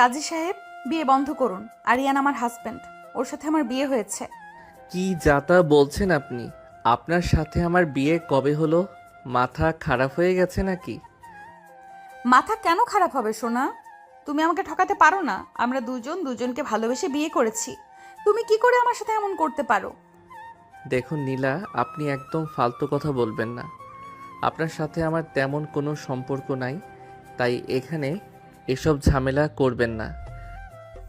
কাজী সাহেব, বিয়ে বন্ধ করুন। আরিয়ান আমার হাজবেন্ড, ওর সাথে আমার বিয়ে হয়েছে। কি যাতা বলছেন আপনি? আপনার সাথে আমার বিয়ে কবে হলো? মাথা খারাপ হয়ে গেছে নাকি? মাথা কেন খারাপ হবে সোনা? তুমি আমাকে ঠকাতে পারো না। আমরা দুজন দুজনকে ভালোবেসে বিয়ে করেছি। তুমি কি করে আমার সাথে এমন করতে পারো? দেখুন নীলা, আপনি একদম ফালতু কথা বলবেন না। আপনার সাথে আমার তেমন কোনো সম্পর্ক নাই, তাই এখানে এসব ঝামেলা করবেন না।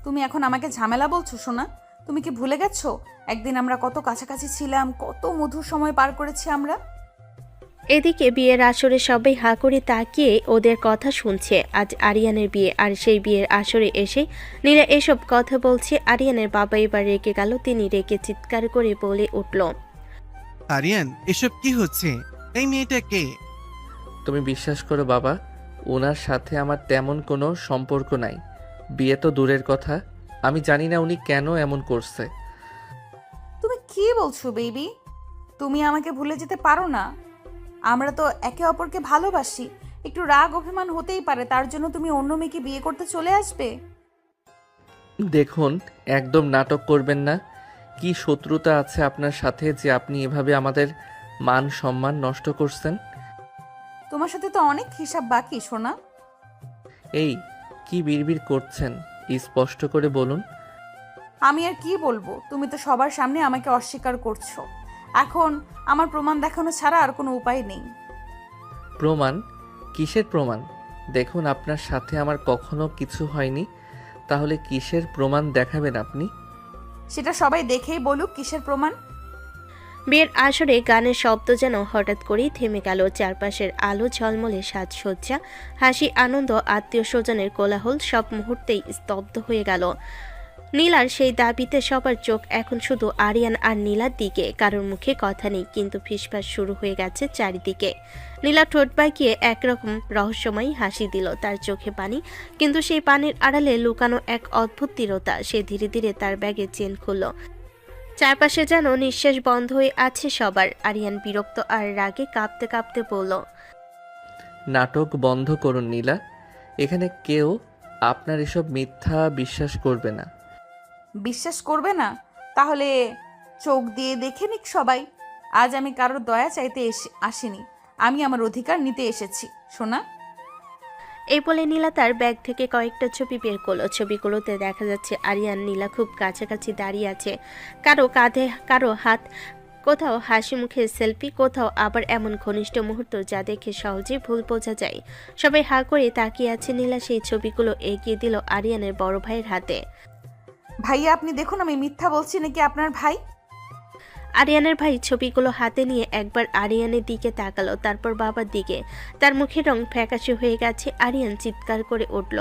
তুমি এখন আমাকে ঝামেলা বলছো সোনা? তুমি কি ভুলে গেছো একদিন আমরা কত কাছাকাছি ছিলাম, কত মধুর সময় পার করেছি আমরা? এদিকে বিয়ের আসরে সবাই হাঁ করে তাকিয়ে ওদের কথা শুনছে। আজ আরিয়ানের বিয়ে, আর সেই বিয়ের আসরে এসে নীলা এসব কথা বলছে। আরিয়ানের বাবা এবার রেগে গেল। তিনি রেগে চিৎকার করে বলে উঠল, আরিয়ান, এসব কি হচ্ছে? এই মেয়েটা কে? তুমি বিশ্বাস করো বাবা, ওনার সাথে আমার তেমন কোনো সম্পর্ক নাই। বিয়ে তো দূরের কথা, আমি জানি না উনি কেন এমন করছে। তুমি কি বলছো বেবি? তুমি আমাকে ভুলে যেতে পারো না? আমরা তো একে অপরকে ভালোবাসি। একটু রাগ অভিমান হতেই পারে, তার জন্য তুমি অন্য মেয়েকে বিয়ে করতে চলে আসবে? দেখুন, একদম নাটক করবেন না। কি শত্রুতা আছে আপনার সাথে যে আপনি এভাবে আমাদের মান সম্মান নষ্ট করছেন? তোমার সাথে তো অনেক হিসাব বাকি সোনা। এই, কি বিড়বিড় করছেন? স্পষ্ট করে বলুন। আমি আর কি বলবো? তুমি তো সবার সামনে আমাকে অস্বীকার করছো। এখন আমার প্রমাণ দেখানো ছাড়া আর কোনো উপায় নেই। প্রমাণ? কিসের প্রমাণ? দেখুন, আপনার সাথে আমার কখনো কিছু হয়নি, তাহলে কিসের প্রমাণ দেখাবেন আপনি? সেটা সবাই দেখেই বলুক কিসের প্রমাণ। বিয়ের আসরে গানের শব্দ যেন হঠাৎ করেই থেমে গেল। চারপাশের আলো ঝলমলে সাজসজ্জা, হাসি, আনন্দ, আত্মীয় স্বজনের কোলাহল সব মুহূর্তেই স্তব্ধ হয়ে গেল। নীলার সেই দাবিতে সবার চোখ এখন শুধু আরিয়ান আর নীলার দিকে। কারোর মুখে কথা নেই, কিন্তু ফিসফাস শুরু হয়ে গেছে চারিদিকে। নীলা ঠোঁট বাঁকিয়ে একরকম রহস্যময়ী হাসি দিল। তার চোখে পানি, কিন্তু সেই পানির আড়ালে লুকানো এক অদ্ভুত দৃঢ়তা। সে ধীরে ধীরে তার ব্যাগে চেন খুলল। চারপাশে যেন নিঃশ্বাস বন্ধ হয়ে আছে সবার। আরিয়ান বিরক্ত আর রাগে কাঁপতে কাঁপতে বলল, নাটক বন্ধ করুন নীলা। এখানে কেউ আপনার এসব মিথ্যা বিশ্বাস করবে না। বিশ্বাস করবে না? তাহলে চোখ দিয়ে দেখে নিক সবাই। আজ আমি কারোর দয়া চাইতে আসিনি, আমি আমার অধিকার নিতে এসেছি সোনা। এই বলে নীলা তার ব্যাগ থেকে কয়েকটা ছবি বের করলো। ছবিগুলোতে দেখা যাচ্ছে আরিয়ান নীলা খুব কাছাকাছি দাঁড়িয়ে আছে, কারো কাঁধে কারো হাত, কোথাও হাসি মুখে সেলফি, কোথাও আবার এমন ঘনিষ্ঠ মুহূর্ত যা দেখে সহজেই ভুল বোঝা যায়। সবাই হাঁ করে তাকিয়ে আছে। নীলা সেই ছবিগুলো এগিয়ে দিল আরিয়ানের বড় ভাইয়ের হাতে। ভাইয়া, আপনি দেখুন আমি মিথ্যা বলছি নাকি আপনার ভাই। আরিয়ানের ভাই ছবিগুলো হাতে নিয়ে একবার আরিয়ানের দিকে তাকালো, তারপর বাবার দিকে। তার মুখের রং ফ্যাকাশে হয়ে গেছে। আরিয়ান চিৎকার করে উঠল,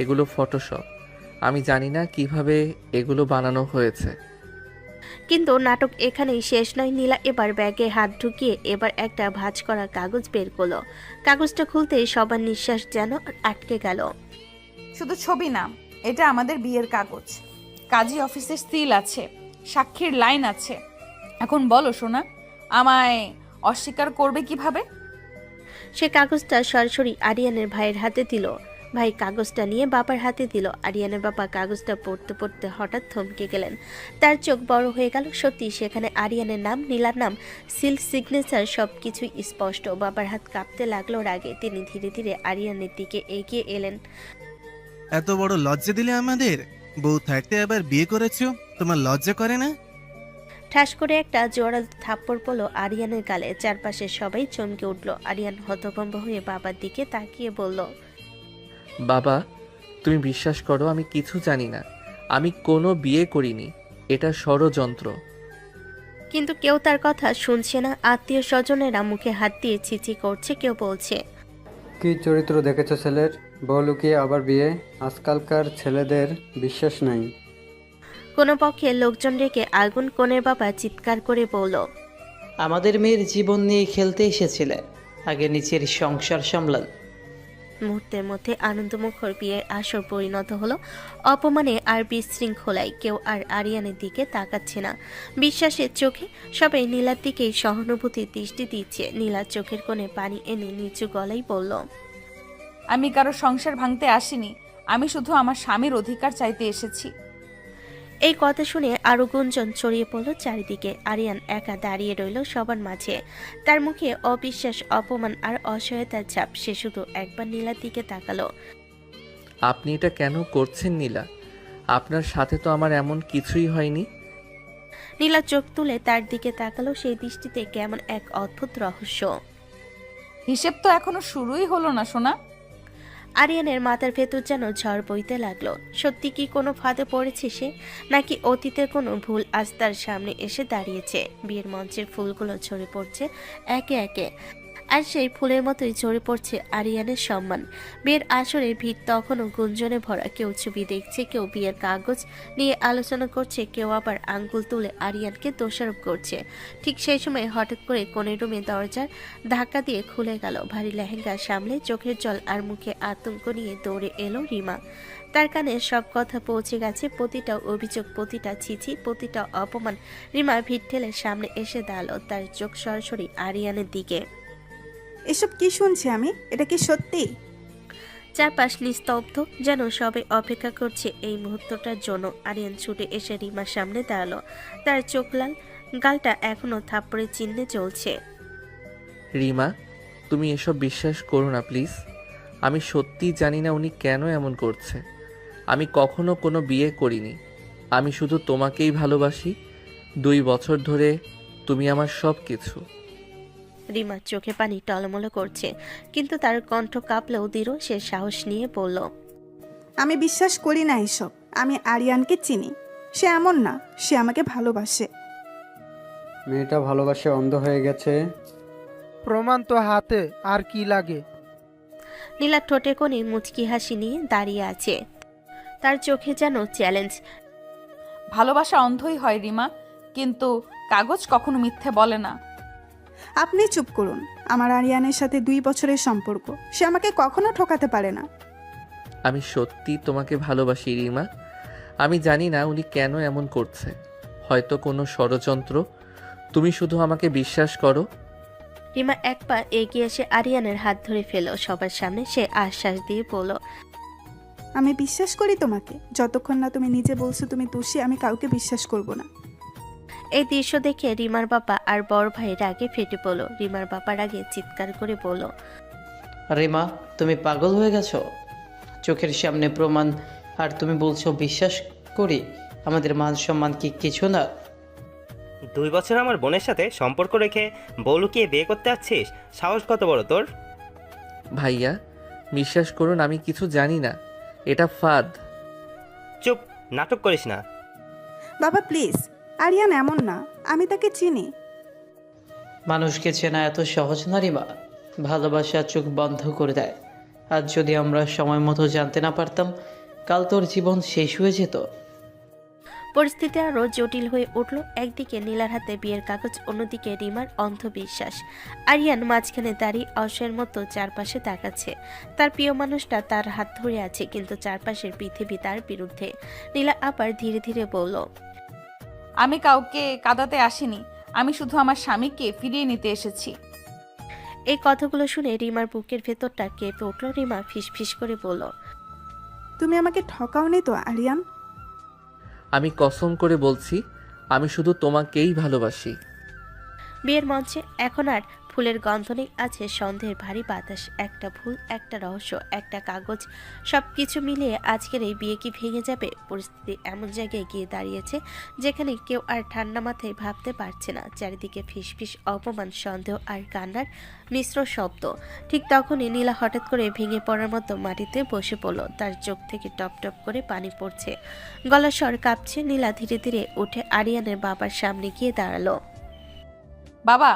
এগুলো ফটোশপ। আমি জানি না কিভাবে এগুলো বানানো হয়েছে। কিন্তু নাটক এখানেই শেষ নয়। নীলা এবার ব্যাগে হাত ঢুকিয়ে এবার একটা ভাঁজ করা কাগজ বের করলো। কাগজটা খুলতেই সবার নিঃশ্বাস যেন আটকে গেল। শুধু ছবি না, এটা আমাদের বিয়ের কাগজ। কাজী অফিসের সিল আছে, সাক্ষীর লাইন আছে। এখন বলো সোনা, আমায় অস্বীকার করবে কিভাবে? সে কাগজটা সরাসরি আরিয়ানের ভাইয়ের হাতে দিল। ভাই কাগজটা নিয়ে বাবার হাতে দিল। আরিয়ানের বাবা কাগজটা পড়তে পড়তে হঠাৎ থমকে গেলেন। তার চোখ বড় হয়ে গেল। সত্যি সেখানে আরিয়ানের নাম, নীলার নাম, সিল, সিগনেচার সবকিছুই স্পষ্ট। বাবার হাত কাঁপতে লাগলো রাগে। তিনি ধীরে ধীরে আরিয়ানের দিকে এগিয়ে এলেন। এত বড় লজ্জা দিলে আমাদের? বউ থাকতে আবার বিয়ে করেছো, তোমার লজ্জা করে না? ঠাস করে একটা জোরাল থাপ্পড় পড়ল আরিয়ানের গালে। চারপাশে সবাই চমকে উঠল। আরিয়ান হতভম্ব হয়ে বাবার দিকে তাকিয়ে বলল, বাবা, তুমি বিশ্বাস করো, আমি কিছু জানি না। আমি কোনো বিয়ে করিনি, এটা ষড়যন্ত্র। কিন্তু কেউ তার কথা শুনছে না। আত্মীয় স্বজনেরা মুখে হাত দিয়ে ছিছি করছে, কেউ বলছে, কি চরিত্র দেখেছো ছেলের? বউ লুকিয়ে আবার বিয়ে, আজকালকার ছেলেদের বিশ্বাস নাই। কোনো পক্ষে লোকজন রেখে আগুন। কোণের বাবা চিৎকার করে বলল, আমাদের মেয়ের জীবন নিয়ে খেলতে এসেছিলেন, আগে নিচের সংসার সামলান। মুহূর্তের মধ্যে আনন্দমুখর বিয়ের আসর পরিণত হলো অপমানে আর বিশৃঙ্খলায়। কেউ আর আরিয়ানের দিকে তাকাচ্ছে না বিশ্বাসের চোখে। সবাই নীলার দিকেই সহানুভূতির দৃষ্টি দিচ্ছে। নীলার চোখের কোণে পানি এনে নিচু গলায় বলল, আমি কারো সংসার ভাঙতে আসিনি, আমি শুধু আমার স্বামীর অধিকার চাইতে এসেছি। এই কথা শুনে আরো গুঞ্জন ছড়িয়ে পড়ল চারিদিকে। আরিয়ান একা দাঁড়িয়ে রইল সবার মাঝে, তার মুখে অবিশ্বাস, অপমান আর অসহায়তার ছাপ। সে শুধু একবার নীলার দিকে তাকালো। আপনি এটা কেন করছেন নীলা? আপনার সাথে তো আমার এমন কিছুই হয়নি। নীলা চোখ তুলে তার দিকে তাকালো, সেই দৃষ্টিতে কেমন এক অদ্ভুত রহস্য। হিসেব তো এখনো শুরুই হলো না সোনা। আরিয়ানের মাথার ভেতর যেন ঝড় বইতে লাগলো। সত্যি কি কোনো ফাঁদে পড়েছে সে, নাকি অতীতের কোনো ভুল আজ তার সামনে এসে দাঁড়িয়েছে? বিয়ের মঞ্চের ফুলগুলো ঝরে পড়ছে একে একে, আর সেই ফুলের মতোই ঝরে পড়ছে আরিয়ানের সম্মান। বিয়ের আসরের ভিড় তখনও গুঞ্জনে ভরা। কেউ ছবি দেখছে, কেউ বিয়ের কাগজ নিয়ে আলোচনা করছে, কেউ আবার আঙ্গুল তুলে আরিয়ানকে দোষারোপ করছে। ঠিক সেই সময় হঠাৎ করে কোণের রুমে দরজার ধাক্কা দিয়ে খুলে গেল। ভারী লেহেঙ্গা সামলে চোখের জল আর মুখে আতঙ্ক নিয়ে দৌড়ে এলো রিমা। তার কানে সব কথা পৌঁছে গেছে, প্রতিটা অভিযোগ, প্রতিটা চিঠি, প্রতিটা অপমান। রিমা ভিড় ঠেলে সামনে এসে দাঁড়ালো, তার চোখ সরাসরি আরিয়ানের দিকে। এসব কি শুনছি আমি? এটা কি সত্যি? চারপাশ নিস্তব্ধ, যেন সবে অপেক্ষা করছে এই মুহূর্তটার জন্য। আরিয়ান ছুটে এসে রিমার সামনে দাঁড়ালো, তার চোখ লাল, গালটা এখনো থাপ্পড়ের চিহ্নে চলছে। রিমা, তুমি এসব বিশ্বাস করো না প্লিজ। আমি সত্যিই জানি না উনি কেন এমন করছে। আমি কখনো কোনো বিয়ে করিনি। আমি শুধু তোমাকেই ভালোবাসি। 2 বছর ধরে তুমি আমার সব কিছু। রিমার চোখে পানি টলমল করছে, কিন্তু তার কণ্ঠ কাঁপলেও দৃঢ়। সে সাহস নিয়ে বলল, আমি বিশ্বাস করি না এসব। আমি আরিয়ানকে চিনি। সে এমন না, সে আমাকে ভালোবাসে। মেয়েটা ভালোবাসে অন্ধ হয়ে গেছে। প্রমাণ তো হাতে, আর কি লাগে? নীলা ঠোঁটে কোণে মুচকি হাসি নিয়ে দাঁড়িয়ে আছে, তার চোখে যেন চ্যালেঞ্জ। ভালোবাসা অন্ধই হয় রিমা, কিন্তু কাগজ কখনো মিথ্যে বলে না। আপনি চুপ করুন। আমার আরিয়ানের সাথে 2 বছরের সম্পর্ক। সে আমাকে কখনো ঠকাতে পারে না। আমি সত্যি তোমাকে ভালোবাসি রিমা। আমি জানি না উনি কেন এমন করছে। হয়তো কোনো ষড়যন্ত্র। তুমি শুধু আমাকে বিশ্বাস করো। রিমা এক পা এগিয়ে এসে আরিয়ানের হাত ধরে ফেলো সবার সামনে। সে আশ্বাস দিয়ে বলল, আমি বিশ্বাস করি তোমাকে। যতক্ষণ না তুমি নিজে বলছো তুমি দোষী, আমি কাউকে বিশ্বাস করব না। এই দৃশ্য দেখে রিমার বাবা আর বড় ভাই রাগে ফেটে পড়ল। রিমার বাবা রাগে চিৎকার করে বলল, রিমা, তুমি পাগল হয়ে গেছো? চোখের সামনে প্রমাণ, আর তুমি বলছো বিশ্বাস করি? আমাদের মান সম্মান কি কিছু না? 2 বছর আমার বোনের সাথে সম্পর্ক রেখে বউ লুকিয়ে বিয়ে করতে আসছিস? সাহস কত বড় তোর? ভাইয়া, বিশ্বাস করুন আমি কিছু জানি না। এটা ফাঁদ। চুপ, নাটক করিস না। বাবা প্লিজ, আরিয়ান এমন না। আমি তাকে চিনি। মানুষকে চেনা এত সহজ না রিমা। ভালোবাসা চোখ বন্ধ করে দেয়। আজ যদি আমরা সময় মতো জানতে না পারতাম, কাল তোর জীবন শেষ হয়ে যেত। পরিস্থিতি আরো জটিল হয়ে উঠল। একদিকে নীলার হাতে বিয়ের কাগজ, অন্যদিকে রিমার অন্ধবিশ্বাস। আরিয়ান মাঝখানে দাঁড়িয়ে অসহায়ের মতো চারপাশে তাকাচ্ছে। তার প্রিয় মানুষটা তার হাত ধরে আছে, কিন্তু চারপাশের পৃথিবী তার বিরুদ্ধে। নীলা আবার ধীরে ধীরে বলল, আমি কাউকে কাঁদাতে আসিনি। আমি শুধু আমার স্বামীকে ফিরিয়ে নিতে এসেছি। এই কথাগুলো শুনে রিমার বুকের ভেতরটা কেঁপে উঠল। রিমা ফিসফিস করে বলল, তুমি আমাকে ঠকাওনি তো আরিয়ান? আমি কসম করে বলছি, আমি শুধু তোমাকেই ভালোবাসি। বিয়ের মঞ্চে এখন আর ফুলের গন্ধ নেই, আছে সন্ধ্যের ভারী বাতাস। একটা ভুল, একটা রহস্য, একটা কাগজ, সবকিছু মিলিয়ে আজকের এই বিয়ে কি ভেঙে যাবে? পরিস্থিতি এমন জায়গায় গিয়ে দাঁড়িয়েছে যেখানে কেউ আর ঠান্ডা মাথায় ভাবতে পারছে না। চারিদিকে ফিসফিস, অপমান, সন্দেহ আর কান্নার মিশ্র শব্দ। ঠিক তখনই নীলা হঠাৎ করে ভেঙে পড়ার মতো মাটিতে বসে পড়ল। তার চোখ থেকে টপ টপ করে পানি পড়ছে, গলার স্বর কাঁপছে। নীলা ধীরে ধীরে উঠে আরিয়ানের বাবার সামনে গিয়ে দাঁড়ালো। বাবা,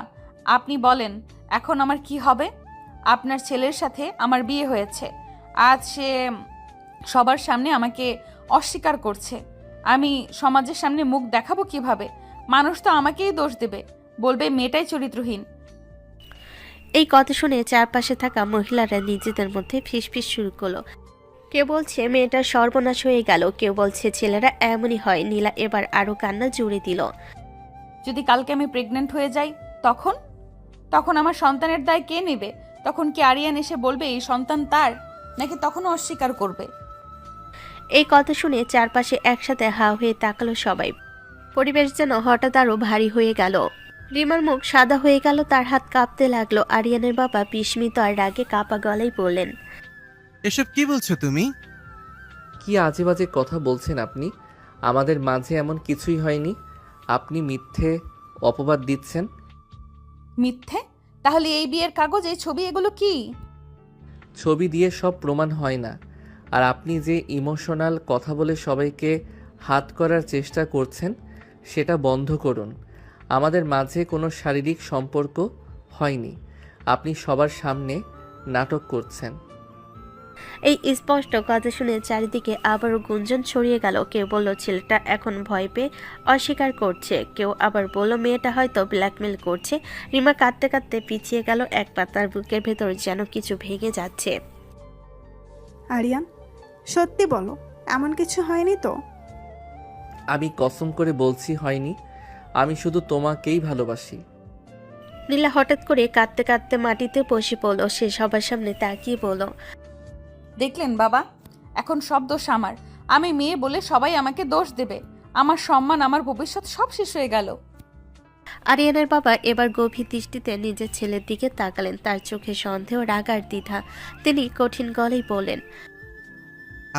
আপনি বলেন এখন আমার কি হবে? আপনার ছেলের সাথে আমার বিয়ে হয়েছে, আজ সে সবার সামনে আমাকে অস্বীকার করছে। আমি সমাজের সামনে মুখ দেখাবো কিভাবে? মানুষ তো আমাকেই দোষ দেবে, বলবে মেয়েটাই চরিত্রহীন। এই কথা শুনে চারপাশে থাকা মহিলারা নিজেদের মধ্যে ফিসফিস শুরু করলো। কেউ বলছে মেয়েটা সর্বনাশ হয়ে গেল, কেউ বলছে ছেলেরা এমনই হয়। নীলা এবার আরো কান্না জুড়ে দিল। যদি কালকে আমি প্রেগনেন্ট হয়ে যাই, তখন তখন আমার সন্তানের দায় কে নেবে? তখন কি আরিয়ান এসে বলবে এই সন্তান তার, নাকি তখনও অস্বীকার করবে? এই কথা শুনে চারপাশে একসাথে হা হয়ে তাকালো সবাই। পরিবেশ যেন হঠাৎ আরো ভারী হয়ে গেল। রিমার মুখ সাদা হয়ে গেল, তার হাত কাঁপতে লাগলো। আরিয়ানের বাবা বিস্মিত আর রাগে কাঁপা গলায় বললেন, এসব কি বলছো তুমি? কি আজে বাজে কথা বলছেন আপনি? আমাদের মাঝে এমন কিছুই হয়নি। আপনি মিথ্যে অপবাদ দিচ্ছেন। মিথ্যে? তাহলে এই বিয়ের কাগজে ছবি এগুলো কি? ছবি দিয়ে সব প্রমাণ হয় না। আর আপনি যে ইমোশনাল কথা বলে সবাইকে হাত করার চেষ্টা করছেন সেটা বন্ধ করুন। আমাদের মাঝে কোনো শারীরিক সম্পর্ক হয়নি। আপনি সবার সামনে নাটক করছেন। এই স্পষ্ট কথা শুনে চারিদিকে আবারও গুঞ্জন ছড়িয়ে গেল। কেউ বলল ছেলেটা এখন ভয় পেয়ে অস্বীকার করছে, কেউ আবার বলল মেয়েটা হয়তো ব্ল্যাকমেল করছে। রিমা কাঁদতে কাঁদতে পিছিয়ে গেল এক পা, তার বুকের ভেতর যেন কিছু ভেঙে যাচ্ছে। আরিয়ান, সত্যি বলো, এমন কিছু হয়নি তো? আমি কসম করে বলছি হয়নি। আমি শুধু তোমাকেই ভালোবাসি। নীলা হঠাৎ করে কাঁদতে কাঁদতে মাটিতে বসে পড়ল। সে সবার সামনে তাকিয়ে বলল, দেখলেন বাবা, এখন সব দোষ আমার। আমি মেয়ে বলে সবাই আমাকে দোষ দেবে। আমার সম্মান, আমার ভবিষ্যৎ সব শেষ হয়ে গেল। আরিয়ানের বাবা এবার গভীর দৃষ্টিতে নিজের ছেলের দিকে তাকালেন। তার চোখে সন্দেহ, রাগ আর দ্বিধা। তিনি কঠিন গলায় বললেন,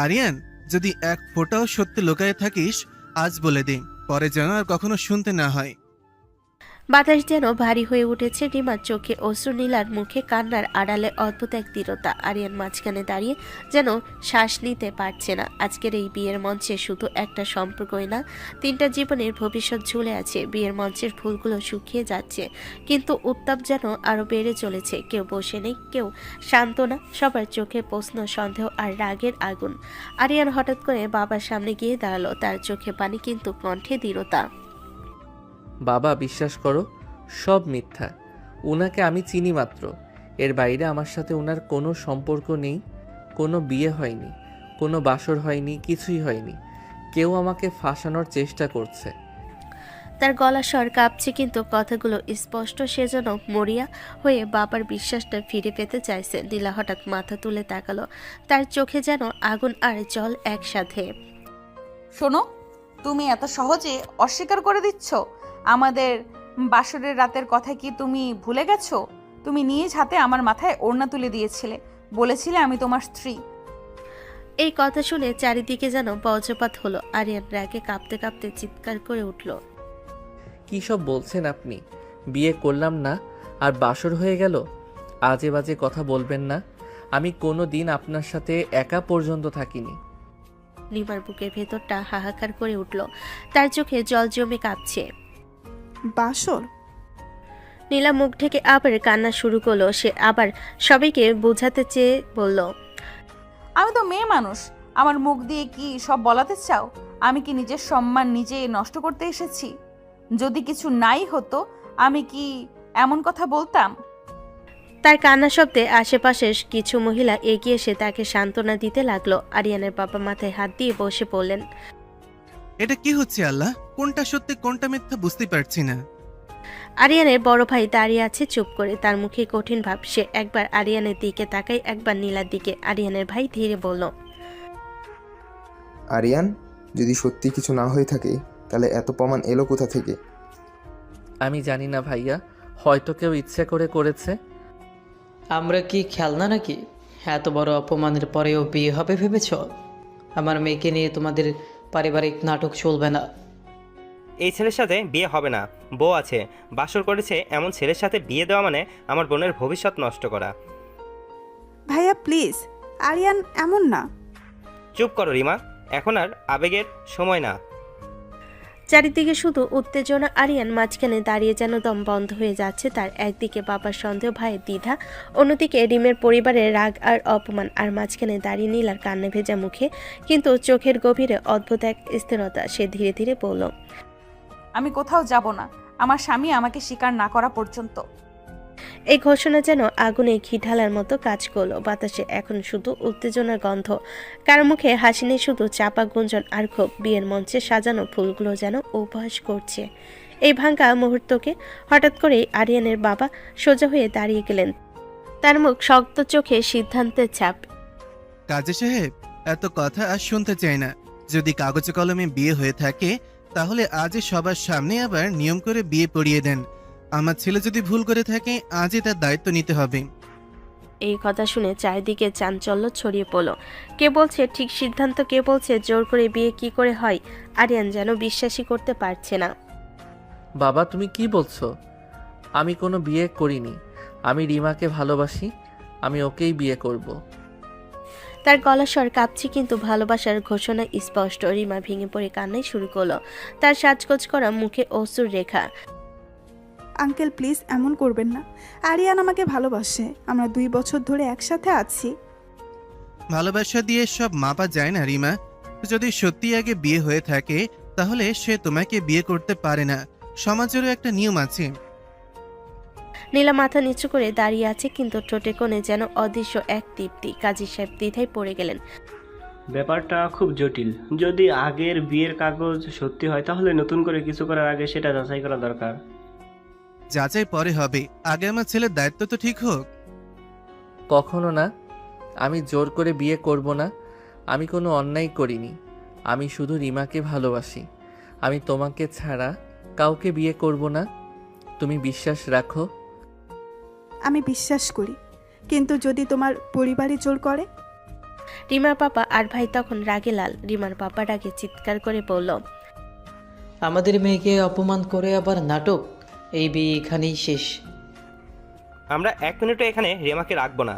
আরিয়ান, যদি এক ফোঁটাও সত্যি লুকায়ে থাকিস আজ বলে দে, পরে যেন আর কখনো শুনতে না হয়। বাতাস যেন ভারী হয়ে উঠেছে। রিমার চোখে অশ্রু, নীলার মুখে কান্নার আড়ালে অদ্ভুত এক দৃঢ়তা। আরিয়ান মাঝখানে দাঁড়িয়ে যেন শ্বাস নিতে পারছে না। আজকের এই বিয়ের মঞ্চে শুধু একটা সম্পর্কই না, 3টা জীবনের ভবিষ্যৎ ঝুলে আছে। বিয়ের মঞ্চের ফুলগুলো শুকিয়ে যাচ্ছে, কিন্তু উত্তাপ যেন আরো বেড়ে চলেছে। কেউ বসে নেই, কেউ শান্ত না, সবার চোখে প্রশ্ন, সন্দেহ আর রাগের আগুন। আরিয়ান হঠাৎ করে বাবার সামনে গিয়ে দাঁড়ালো, তার চোখে পানি কিন্তু কণ্ঠে দৃঢ়তা। বাবা, বিশ্বাস করো, সব মিথ্যা। উনাকে আমি চিনি মাত্র। এর বাইরে আমার সাথে উনার কোনো সম্পর্ক নেই। কোনো বিয়ে হয়নি, কোনো বাসর হয়নি, কিছুই হয়নি। কেউ আমাকে ফাঁসানোর চেষ্টা করছে। তার গলা স্বর কাঁপছে, কিন্তু কথাগুলো স্পষ্ট। সে যেন মরিয়া হয়ে বাবার বিশ্বাসটা ফিরে পেতে চাইছে। নীলা হঠাৎ মাথা তুলে তাকালো, তার চোখে যেন আগুন আর জল একসাথে। শোনো, তুমি এত সহজে অস্বীকার করে দিচ্ছ? আমাদের বাসরের রাতের কথা কি তুমি ভুলে গেছো? তুমি নিজ হাতে আমার মাথায় ওড়না তুলে দিয়েছিলে, বলেছিলে আমি তোমার স্ত্রী। এই কথা শুনে চারিদিকে যেন বজ্রপাত হলো। আরিয়ান রাগে কাঁপতে কাঁপতে চিৎকার করে উঠল, কী সব বলছেন আপনি? বিয়ে করলাম না আর বাসর হয়ে গেল? আজে বাজে কথা বলবেন না। আমি কোনো দিন আপনার সাথে একা পর্যন্ত থাকিনি। নিমার বুকের ভেতরটা হাহাকার করে উঠল, তার চোখে জল জমে কাঁপছে। বাসর? নীলা মুখ ঢেকে আবার কান্না শুরু করলো। সে আবার সবাইকে বোঝাতে চেয়ে বলল, আমি তো মেয়ে মানুষ, আমার মুখ দিয়ে কি সব বলাতে চাও? আমি কি নিজের সম্মান নিজে নষ্ট করতে এসেছি? যদি কিছু নাই হতো আমি কি এমন কথা বলতাম? তার কান্না শব্দে আশেপাশের কিছু মহিলা এগিয়ে এসে তাকে সান্ত্বনা দিতে লাগলো। আরিয়ানের বাবা মাথায় হাত দিয়ে বসে পড়লেন। এটা কি হচ্ছে আল্লাহ? কোনটা সত্যি কোনটা মিথ্যা বুঝতে পারছি না। আরিয়ানের বড় ভাই দাঁড়িয়ে আছে চুপ করে, তার মুখে কঠিন ভাব। সে একবার আরিয়ানের দিকে তাকায়, একবার নীলার দিকে। আরিয়ানের ভাই ধীরে বলল, আরিয়ান, যদি সত্যি কিছু না হয়ে থাকে তাহলে এত প্রমাণ এলো কোথা থেকে? আমি জানি না ভাইয়া, হয়তো কেউ ইচ্ছে করে করেছে। আমরা কি খেলনা নাকি? এত বড় অপমানের পরেও বিয়ে হবে ভেবেছ? আমার মেয়েকে নিয়ে তোমাদের পারিবারিক নাটক চলবে না। এই ছেলের সাথে বিয়ে হবে না। বউ আছে, বাসর করেছে, এমন ছেলের সাথে বিয়ে দেওয়া মানে আমার বোনের ভবিষ্যৎ নষ্ট করা। ভাইয়া প্লিজ, আরিয়ান এমন না। চুপ করো রিমা, এখন আর আবেগের সময় না। চারিদিকে শুধু উত্তেজনা। আরিয়ান মাঝখানে দাঁড়িয়ে যেন দম বন্ধ হয়ে যাচ্ছে তার। একদিকে বাবার সন্দেহ, ভাইয়ের দ্বিধা, অন্যদিকে রিমের পরিবারের রাগ আর অপমান। আর মাঝখানে দাঁড়িয়ে নীলার কান্না ভেজা মুখে, কিন্তু চোখের গভীরে অদ্ভুত এক স্থিরতা। সে ধীরে ধীরে বলল, আমি কোথাও যাব না, আমার স্বামী আমাকে স্বীকার না করা পর্যন্ত। এই ঘোষণা যেন আগুনে ঘি ঢালার মতো কাজ করলো। বাতাসে এখন শুধু উত্তেজনার গন্ধ, কারো মুখে হাসি নেই, শুধু চাপা গুঞ্জন আর ক্ষোভ। বিয়ের মঞ্চে সাজানো ফুলগুলো যেন উপহাস করছে এই ভাঙা মুহূর্তকে। হঠাৎ করেই আরিয়ানের বাবা সোজা হয়ে দাঁড়িয়ে গেলেন, তার মুখ শক্ত চোখে সিদ্ধান্তের ছাপ। কাজী সাহেব, এত কথা আর শুনতে চাই না। যদি কাগজে কলমে বিয়ে হয়ে থাকে তাহলে আজই সবার সামনে আবার নিয়ম করে বিয়ে পড়িয়ে দেন। আমার ছেলে যদি ভুল করে থাকে আজই তার দায়িত্ব নিতে হবে। এই কথা শুনে চারিদিকে চাঞ্চল্য ছড়িয়ে পড়ল। কে বলছে ঠিক সিদ্ধান্ত, কে বলছে জোর করে বিয়ে কি করে হয়। আরিয়ান যেন বিশ্বাসই করতে পারছে না। বাবা তুমি কি বলছো? আমি কোনো বিয়ে করিনি। আমি রিমাকে ভালোবাসি, আমি ওকেই বিয়ে করব। তার গলার স্বর কাঁপছে, কিন্তু ভালোবাসার ঘোষণা স্পষ্ট। রিমা ভেঙে পড়ে কান্নাই শুরু করলো। তার সাজগোজ করা মুখে অশ্রুর রেখা। আঙ্কেল প্লিজ এমন করবেন না। আরিয়ান আমাকে ভালোবাসে, আমরা 2 বছর ধরে একসাথে আছি। ভালোবাসা দিয়ে সব মাপা যায় না রিমা। যদি সত্যি আগে বিয়ে হয়ে থাকে তাহলে সে তোমাকে বিয়ে করতে পারে না। সমাজেরও একটা নিয়ম আছে। নীলা মাথা নিচু করে দাঁড়িয়ে আছে, কিন্তু ঠোঁটে কোণে যেন অদৃশ্য এক তৃপ্তি। কাজী সাহেব দ্বিধায় পড়ে গেলেন। ব্যাপারটা খুব জটিল। যদি আগের বিয়ের কাগজ সত্যি হয় তাহলে নতুন করে কিছু করার আগে সেটা যাচাই করা দরকার। যাচাই পরে হবে, আগে আমার ছেলের দায়িত্ব তো ঠিক হোক। কখনো না, আমি জোর করে বিয়ে করব না। আমি কোনো অন্যায় করিনি। আমি শুধু রিমাকে ভালোবাসি। আমি তোমাকে ছাড়া কাউকে বিয়ে করব না। তুমি বিশ্বাস রাখো। আমি বিশ্বাস করি, কিন্তু যদি তোমার পরিবারই জোর করে? রিমার পাপা আর ভাই তখন রাগে লাল। রিমার পাপা রাগে চিৎকার করে বলল, আমাদের মেয়েকে অপমান করে আবার নাটক। এই বিয়ে এখানেই শেষ। আমরা 1 মিনিটও এখানে রিমাকে রাখবো না।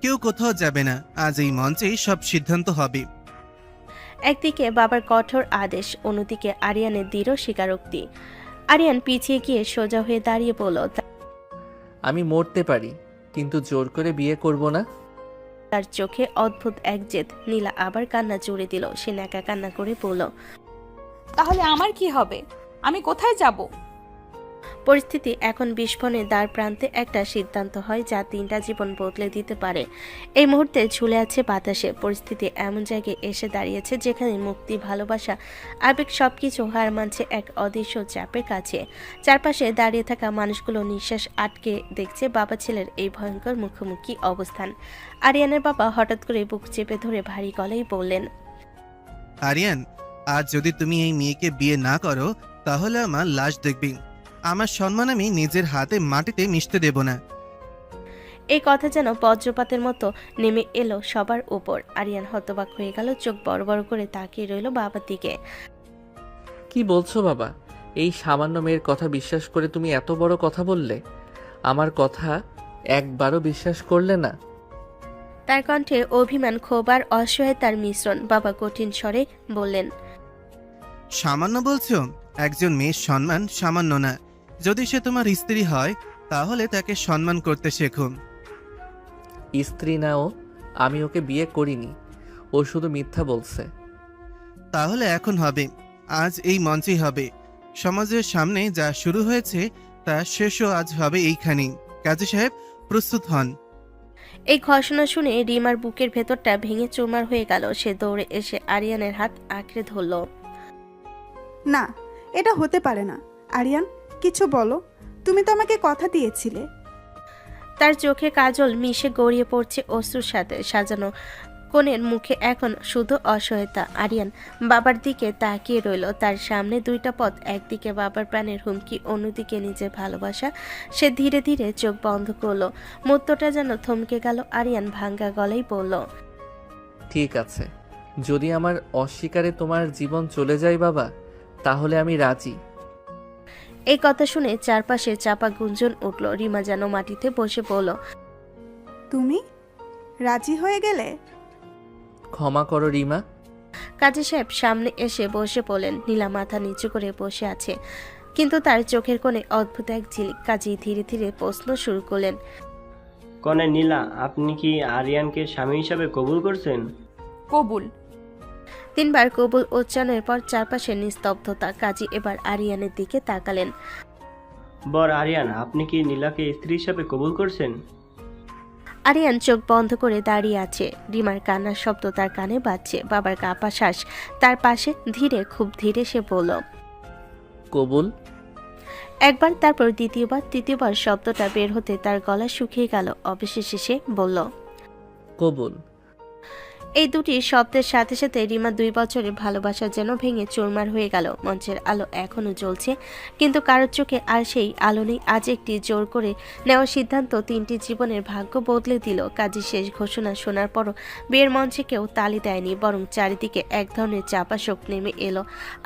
কেউ কোথাও যাবে না, আজ এই মঞ্চেই সব সিদ্ধান্ত হবে। একদিকে বাবার কঠোর আদেশ, অন্যদিকে আরিয়ানের দৃঢ় স্বীকারোক্তি। আরিয়ান পিছিয়ে গিয়ে সোজা হয়ে দাঁড়িয়ে বলল, আমি মরতে পারি, কিন্তু জোর করে বিয়ে করব না। তার চোখে অদ্ভুত এক জেদ। নীলা আবার কান্না জুড়ে দিল। সে ন্যাকা কান্না করে বলল, তাহলে আমার কি হবে? আমি কোথায় যাব? পরিস্থিতি এখন বিস্ফোরণের দ্বার প্রান্তে। একটা সিদ্ধান্ত হয় যা 3টা জীবন বদলে দিতে পারে। এই মুহূর্তে ঝুলে আছে বাতাসে। পরিস্থিতি এমন জায়গায় এসে দাঁড়িয়েছে যেখানে মুক্তি, ভালোবাসা, আবেগ সবকিছু হার মানছে এক অদৃশ্য চাপের কাছে। চারপাশে দাঁড়িয়ে থাকা মানুষগুলো নিঃশ্বাস আটকে দেখছে বাবা ছেলের এই ভয়ঙ্কর মুখোমুখি অবস্থান। আরিয়ানের বাবা হঠাৎ করে বুক চেপে ধরে ভারী গলায় বললেন, আরিয়ান, আজ যদি তুমি এই মেয়েকে বিয়ে না করো তাহলে আমার লাশ দেখবি। আমার সম্মান আমি নিজের হাতে মাটিতে মিশতে দেব না। এই কথা যেন বজ্রপাতের মতো নেমে এলো সবার উপর। আরিয়ান হতবাক হয়ে গেল, চোখ বড় বড় করে তাকিয়ে রইল বাবার দিকে। কি বলছো বাবা? এই সামান্য মেয়ের কথা বিশ্বাস করে তুমি এত বড় কথা বললে? আমার কথা একবারও বিশ্বাস করলে না? তার কণ্ঠে অভিমান, ক্ষোভ আর অসহায়তার মিশ্রণ। বাবা কঠিন স্বরে বললেন, সামান্য বলছো? একজন মেয়ের সম্মান সামান্য না। যদি সে তোমার স্ত্রী হয় তাহলে তাকে সম্মান করতে শেখো। স্ত্রী না ও, আমি ওকে বিয়ে করিনি। ও শুধু মিথ্যা বলছে। তাহলে এখন হবে, আজ এই মঞ্চেই হবে। সমাজের সামনে যা শুরু হয়েছে তা শেষও আজ হবে এইখানেই। কাজী সাহেব প্রস্তুত হন। এই ঘোষণা শুনে রিমার বুকের ভেতরটা ভেঙে চুরমার হয়ে গেল। সে দৌড়ে এসে আরিয়ানের হাত আঁকড়ে ধরল। না, এটা হতে পারে না। আরিয়ান, কিছু বলো। তুমি তো আমাকে কথা দিয়েছিলে। তার চোখে কাজল মিশে গড়িয়ে পড়ছে অশ্রুর সাথে। সাজানো কোণের মুখে এখন শুধু অসহায়তা। আরিয়ান বাবার দিকে তাকিয়ে রইল। তার সামনে 2টা পথ, একদিকে বাবার প্রাণের হুমকি, অন্যদিকে নিজের ভালোবাসা। সে ধীরে ধীরে চোখ বন্ধ করলো। মুহূর্তটা যেন থমকে গেল। আরিয়ান ভাঙ্গা গলায় বলল, ঠিক আছে, যদি আমার অস্বীকারে তোমার জীবন চলে যায় বাবা, তাহলে আমি রাজি। এই কথা শুনে চারপাশে চাপা গুঞ্জন উঠল। রিমা যেন মাটিতে বসে পড়ল। তুমি রাজি হয়ে গেলে? ক্ষমা করো রিমা। কাজী সাহেব সামনে এসে বসে পড়লেন। নীলা মাথা নিচু করে বসে আছে, কিন্তু তার চোখের কোণে অদ্ভুত এক ঝিলিক। কাজী ধীরে ধীরে প্রশ্ন শুরু করলেন, কনে নীলা, আপনি কি আরিয়ানকে স্বামী হিসাবে কবুল করছেন? কবুল। 3বার কবুল উচ্চারণের পর চারপাশে নিস্তব্ধতা। কাজী এবার আরিয়ানের দিকে তাকালেন। বর আরিয়ান, আপনি কি নীলাকে স্ত্রী হিসাবে কবুল করছেন? আরিয়ান চোখ বন্ধ করে দাঁড়িয়ে আছে। রিমার কান্নার শব্দ তার কানে বাজছে। বাবার কাঁপা শ্বাস তার পাশে। ধীরে, খুব ধীরে সে বলল, কবুল। একবার, তারপর দ্বিতীয়বার, তৃতীয়বার শব্দটা বের হতে তার গলা শুকিয়ে গেল। অবশেষে সে বলল, কবুল। এই দুটি শব্দের সাথে সাথে রিমা 2 বছরের ভালোবাসা যেন ভেঙে চুরমার হয়ে গেল। মঞ্চের আলো এখনো জ্বলছে, কিন্তু কারোর চোখে আর সেই আলো নেই। আজ একটি জোর করে নেওয়া সিদ্ধান্ত 3টি জীবনের ভাগ্য বদলে দিল। কাজী শেষ ঘোষণা শোনার পরও বিয়ের মঞ্চে কেউ তালি দেয়নি, বরং চারিদিকে এক ধরনের চাপা শোক নেমে এলো।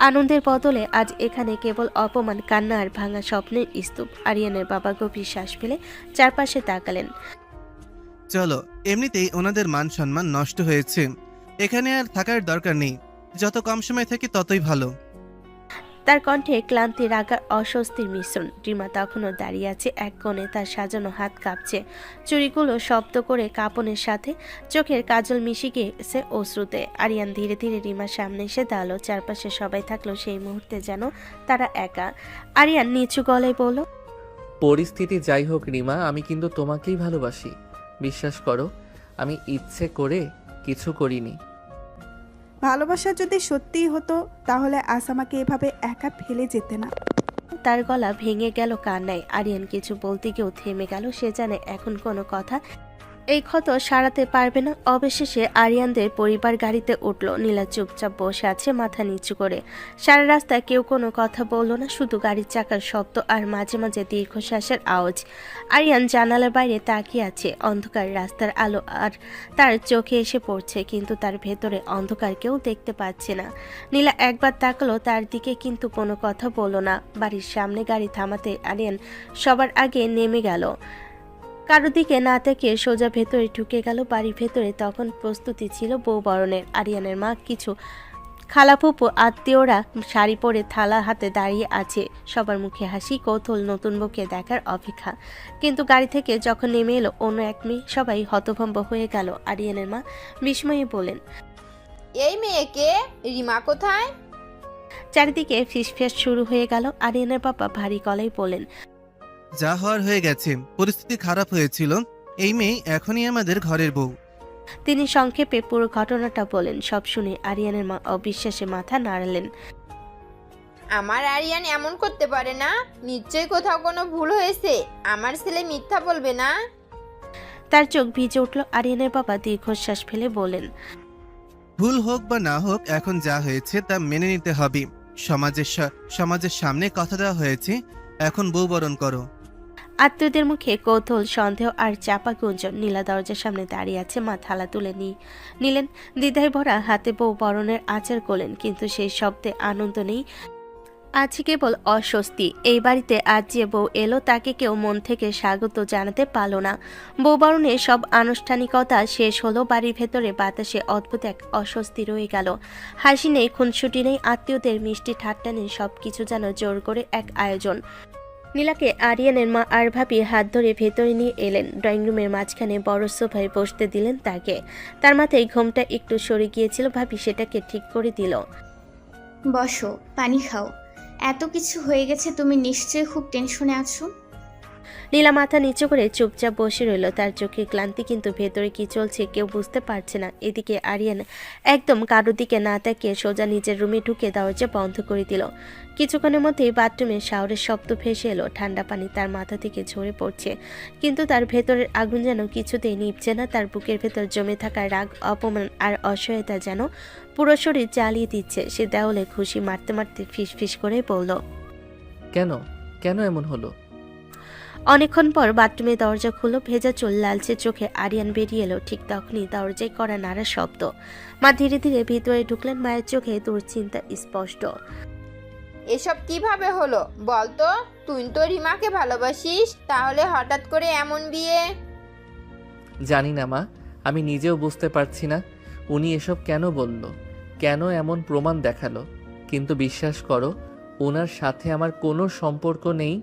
আনন্দের বদলে আজ এখানে কেবল অপমান, কান্না আর ভাঙা স্বপ্নের স্তূপ। আরিয়ানের বাবা গভীর শ্বাস ফেলে চারপাশে তাকালেন। চলো, এমনিতেই ওনাদের মান সম্মান নষ্ট হয়েছে, এখানে আর থাকার দরকার নেই। যত কম সময় থাকি ততই ভালো। তার কণ্ঠে ক্লান্তি, রাগ আর অস্বস্তির মিশ্রণ। রিমা তখনও দাঁড়িয়ে আছে এক কোণে, তার সাজানো হাত কাঁপছে, চুড়িগুলো শব্দ করে কাঁপনের সাথে চোখের কাজল মিশে গিয়েছে অশ্রুতে। আরিয়ান ধীরে ধীরে রিমার সামনে এসে দাঁড়ালো। চারপাশে সবাই থাকলো, সেই মুহূর্তে যেন তারা একা। আরিয়ান নিচু গলায় বলল, পরিস্থিতি যাই হোক রিমা, আমি কিন্তু তোমাকেই ভালোবাসি। বিশ্বাস করো, আমি ইচ্ছে করে কিছু করিনি। ভালোবাসা যদি সত্যিই হতো তাহলে আজ আমাকে এভাবে একা ফেলে যেতে না। তার গলা ভেঙে গেল কান্নায়। আরিয়ান কিছু বলতে গিয়েও থেমে গেল। সে জানে এখন কোনো কথা এই ক্ষত সারাতে পারবে না। অবশেষে আরিয়ানদের পরিবার গাড়িতে উঠল। নীলা চুপচাপ বসে আছে মাথা নিচু করে। সারা রাস্তায় কেউ কোনো কথা বলল না, শুধু গাড়ির চাকার শব্দ আর মাঝে মাঝে দীর্ঘশ্বাসের আওয়াজ। আরিয়ান জানালার বাইরে তাকিয়ে আছে। অন্ধকার রাস্তার আলো আর তার চোখে এসে পড়ছে, কিন্তু তার ভেতরে অন্ধকার কেউ দেখতে পাচ্ছে না। নীলা একবার তাকালো তার দিকে, কিন্তু কোনো কথা বলল না। বাড়ির সামনে গাড়ি থামাতে আরিয়ান সবার আগে নেমে গেল। কারো দিকে না তাকিয়ে সোজা ভেতরে ঢুকে গেল। বাড়ির ভেতরে তখন প্রস্তুতি ছিল বউ বরণের। আরিয়ানের মা, কিছু খালাফুপু, আত্মীয়রা শাড়ি পরে থালা হাতে দাঁড়িয়ে আছে। সবার মুখে হাসি, কৌতূহল, নতুন বউকে দেখার অপেক্ষা। কিন্তু গাড়ি থেকে যখন নেমে এলো অন্য এক মেয়ে, সবাই হতভম্ব হয়ে গেল। আরিয়ানের মা বিস্ময়ে বলেন, এই মেয়েকে, রিমা কোথায়? চারিদিকে ফিসফিস শুরু হয়ে গেল। আরিয়ানের বাবা ভারী গলায় বলেন, যা হওয়ার হয়ে গেছে, পরিস্থিতি খারাপ হয়েছিল। এই মেয়ে এখনই আমাদের ঘরের বউ। তিনি সংক্ষেপে পুরো ঘটনাটা বলেন। সব শুনে আরিয়ানের মা অবিশ্বাসে মাথা নাড়ালেন। আমার আরিয়ান এমন করতে পারে না, নিশ্চয়ই কোথাও কোনো ভুল হয়েছে। আমার ছেলে মিথ্যা বলবে না। তার চোখ ভিজে উঠল। আরিয়ানের বাবা দীর্ঘশ্বাস ফেলে বলেন, ভুল হোক বা না হোক, এখন যা হয়েছে তা মেনে নিতে হবে। সমাজের সামনে কথা দেওয়া হয়েছে, এখন বউ বরণ করো। আত্মীয়দের মুখে কৌতূহল, সন্দেহ আর চাপা গুঞ্জন। নীলা দরজার সামনে দাঁড়িয়ে আছে। মা থালা তুলে নিলেন। দ্বিধায় ভরা হাতে বউ বরণের আচার করলেন, কিন্তু সেই শব্দে আনন্দ নেই, আছে কেবল অস্বস্তি। এই বাড়িতে আজ যে বউ এলো তাকে কেউ মন থেকে স্বাগত জানাতে পারল না। বউ বরণের সব আনুষ্ঠানিকতা শেষ হলো। বাড়ির ভেতরে বাতাসে অদ্ভুত এক অস্বস্তি রয়ে গেল। হাসি নেই, খুনসুটি নেই, আত্মীয়দের মিষ্টি ঠাট্টা নেই, সবকিছু যেন জোর করে এক আয়োজন। নীলাকে আরিয়ানের মা আর ভাবি হাত ধরে ভেতরে নিয়ে এলেন। ড্রয়িং রুমের মাঝখানে বড় সোফায় বসতে দিলেন তাকে। তার মাথায় ঘোমটা একটু সরে গিয়েছিল, ভাবি সেটাকে ঠিক করে দিল। বসো, পানি খাও। এত কিছু হয়ে গেছে, তুমি নিশ্চয়ই খুব টেনশনে আছো। নীলা মাথা নিচু করে চুপচাপ বসে রইল। তার চোখে ক্লান্তি, কিন্তু ভেতরে কি চলছে কেউ বুঝতে পারছে না। এদিকে আরিয়ান একদম কারোর দিকে না তাকিয়ে সোজা নিজের রুমে ঢুকে দরজা বন্ধ করে দিল। কিছুক্ষণের মধ্যেই বাথরুমে শাওয়ারের শব্দ ভেসে এলো। ঠান্ডা পানি তার মাথা থেকে ঝরে পড়ছে, কিন্তু তার ভেতরের আগুন যেন কিছুতেই নিভছে না। তার বুকের ভেতর জমে থাকা রাগ, অপমান আর অসহায়তা যেন পুরো শরীর জ্বালিয়ে দিচ্ছে। সে দেওয়ালে ঘুষি মারতে মারতে ফিসফিস করে বলল, কেন কেন এমন হলো? অনেকক্ষণ পর বাথরুমে দরজা খুলল। ভেজা চুল, লালচে চোখে আরিয়ান বেরিয়ে এলো। ঠিক তখনই দরজায় করা নাড়া শব্দ। মা ধীরে ধীরে ভিতরে ঢুকলেন। মায়ের চোখে দুশ্চিন্তা স্পষ্ট। এসব কিভাবে হলো বলতো? তুই তো রিমাকে ভালোবাসিস, তাহলে হঠাৎ করে এমন বিয়ে? জানি না মা, আমি নিজেও বুঝতে পারছি না উনি এসব কেন বলল, কেন এমন প্রমাণ দেখালো। কিন্তু বিশ্বাস করো, ওনার সাথে আমার কোনো সম্পর্ক নেই।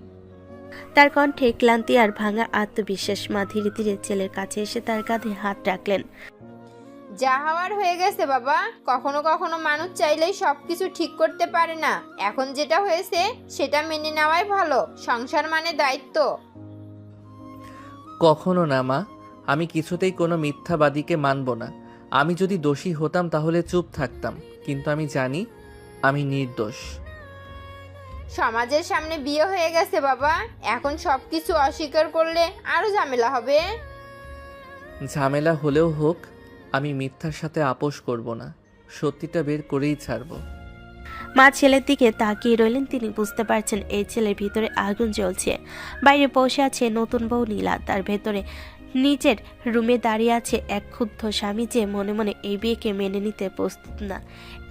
তার কণ্ঠে ক্লান্তি আর ভাঙা আত্মবিশ্বাস। মা ধীরে ধীরে ছেলের কাছে এসে তার কাঁধে হাত রাখলেন। যা হওয়ার হয়ে গেছে বাবা। কখনো কখনো মানুষ চাইলেই সবকিছু ঠিক করতে পারে না। এখন যেটা হয়েছে সেটা মেনে নেওয়াই ভালো। সংসার মানে দায়িত্ব। কখনো না মা, আমি কিছুতেই কোনো মিথ্যাবাদীকে মানব না। আমি যদি দোষী হতাম তাহলে চুপ থাকতাম, কিন্তু আমি জানি আমি নির্দোষ। সমাজের সামনে বিয়ে হয়ে গেছে বাবা, এখন সবকিছু অস্বীকার করলে আরো ঝামেলা হবে। ঝামেলা হলেও হোক, আমি মিথ্যার সাথে আপোষ করব না, সত্যিটা বের করেই ছাড়বো। মা ছেলের দিকে তাকিয়ে রইলেন। তিনি বুঝতে পারছেন এই ছেলের ভিতরে আগুন জ্বলছে। বাইরে বসে আছে নতুন বউ নীলা, তার ভেতরে নিজের রুমে দাঁড়িয়ে আছে এক ক্ষুব্ধ স্বামী যে মনে মনে এই বিয়েকে মেনে নিতে প্রস্তুত না।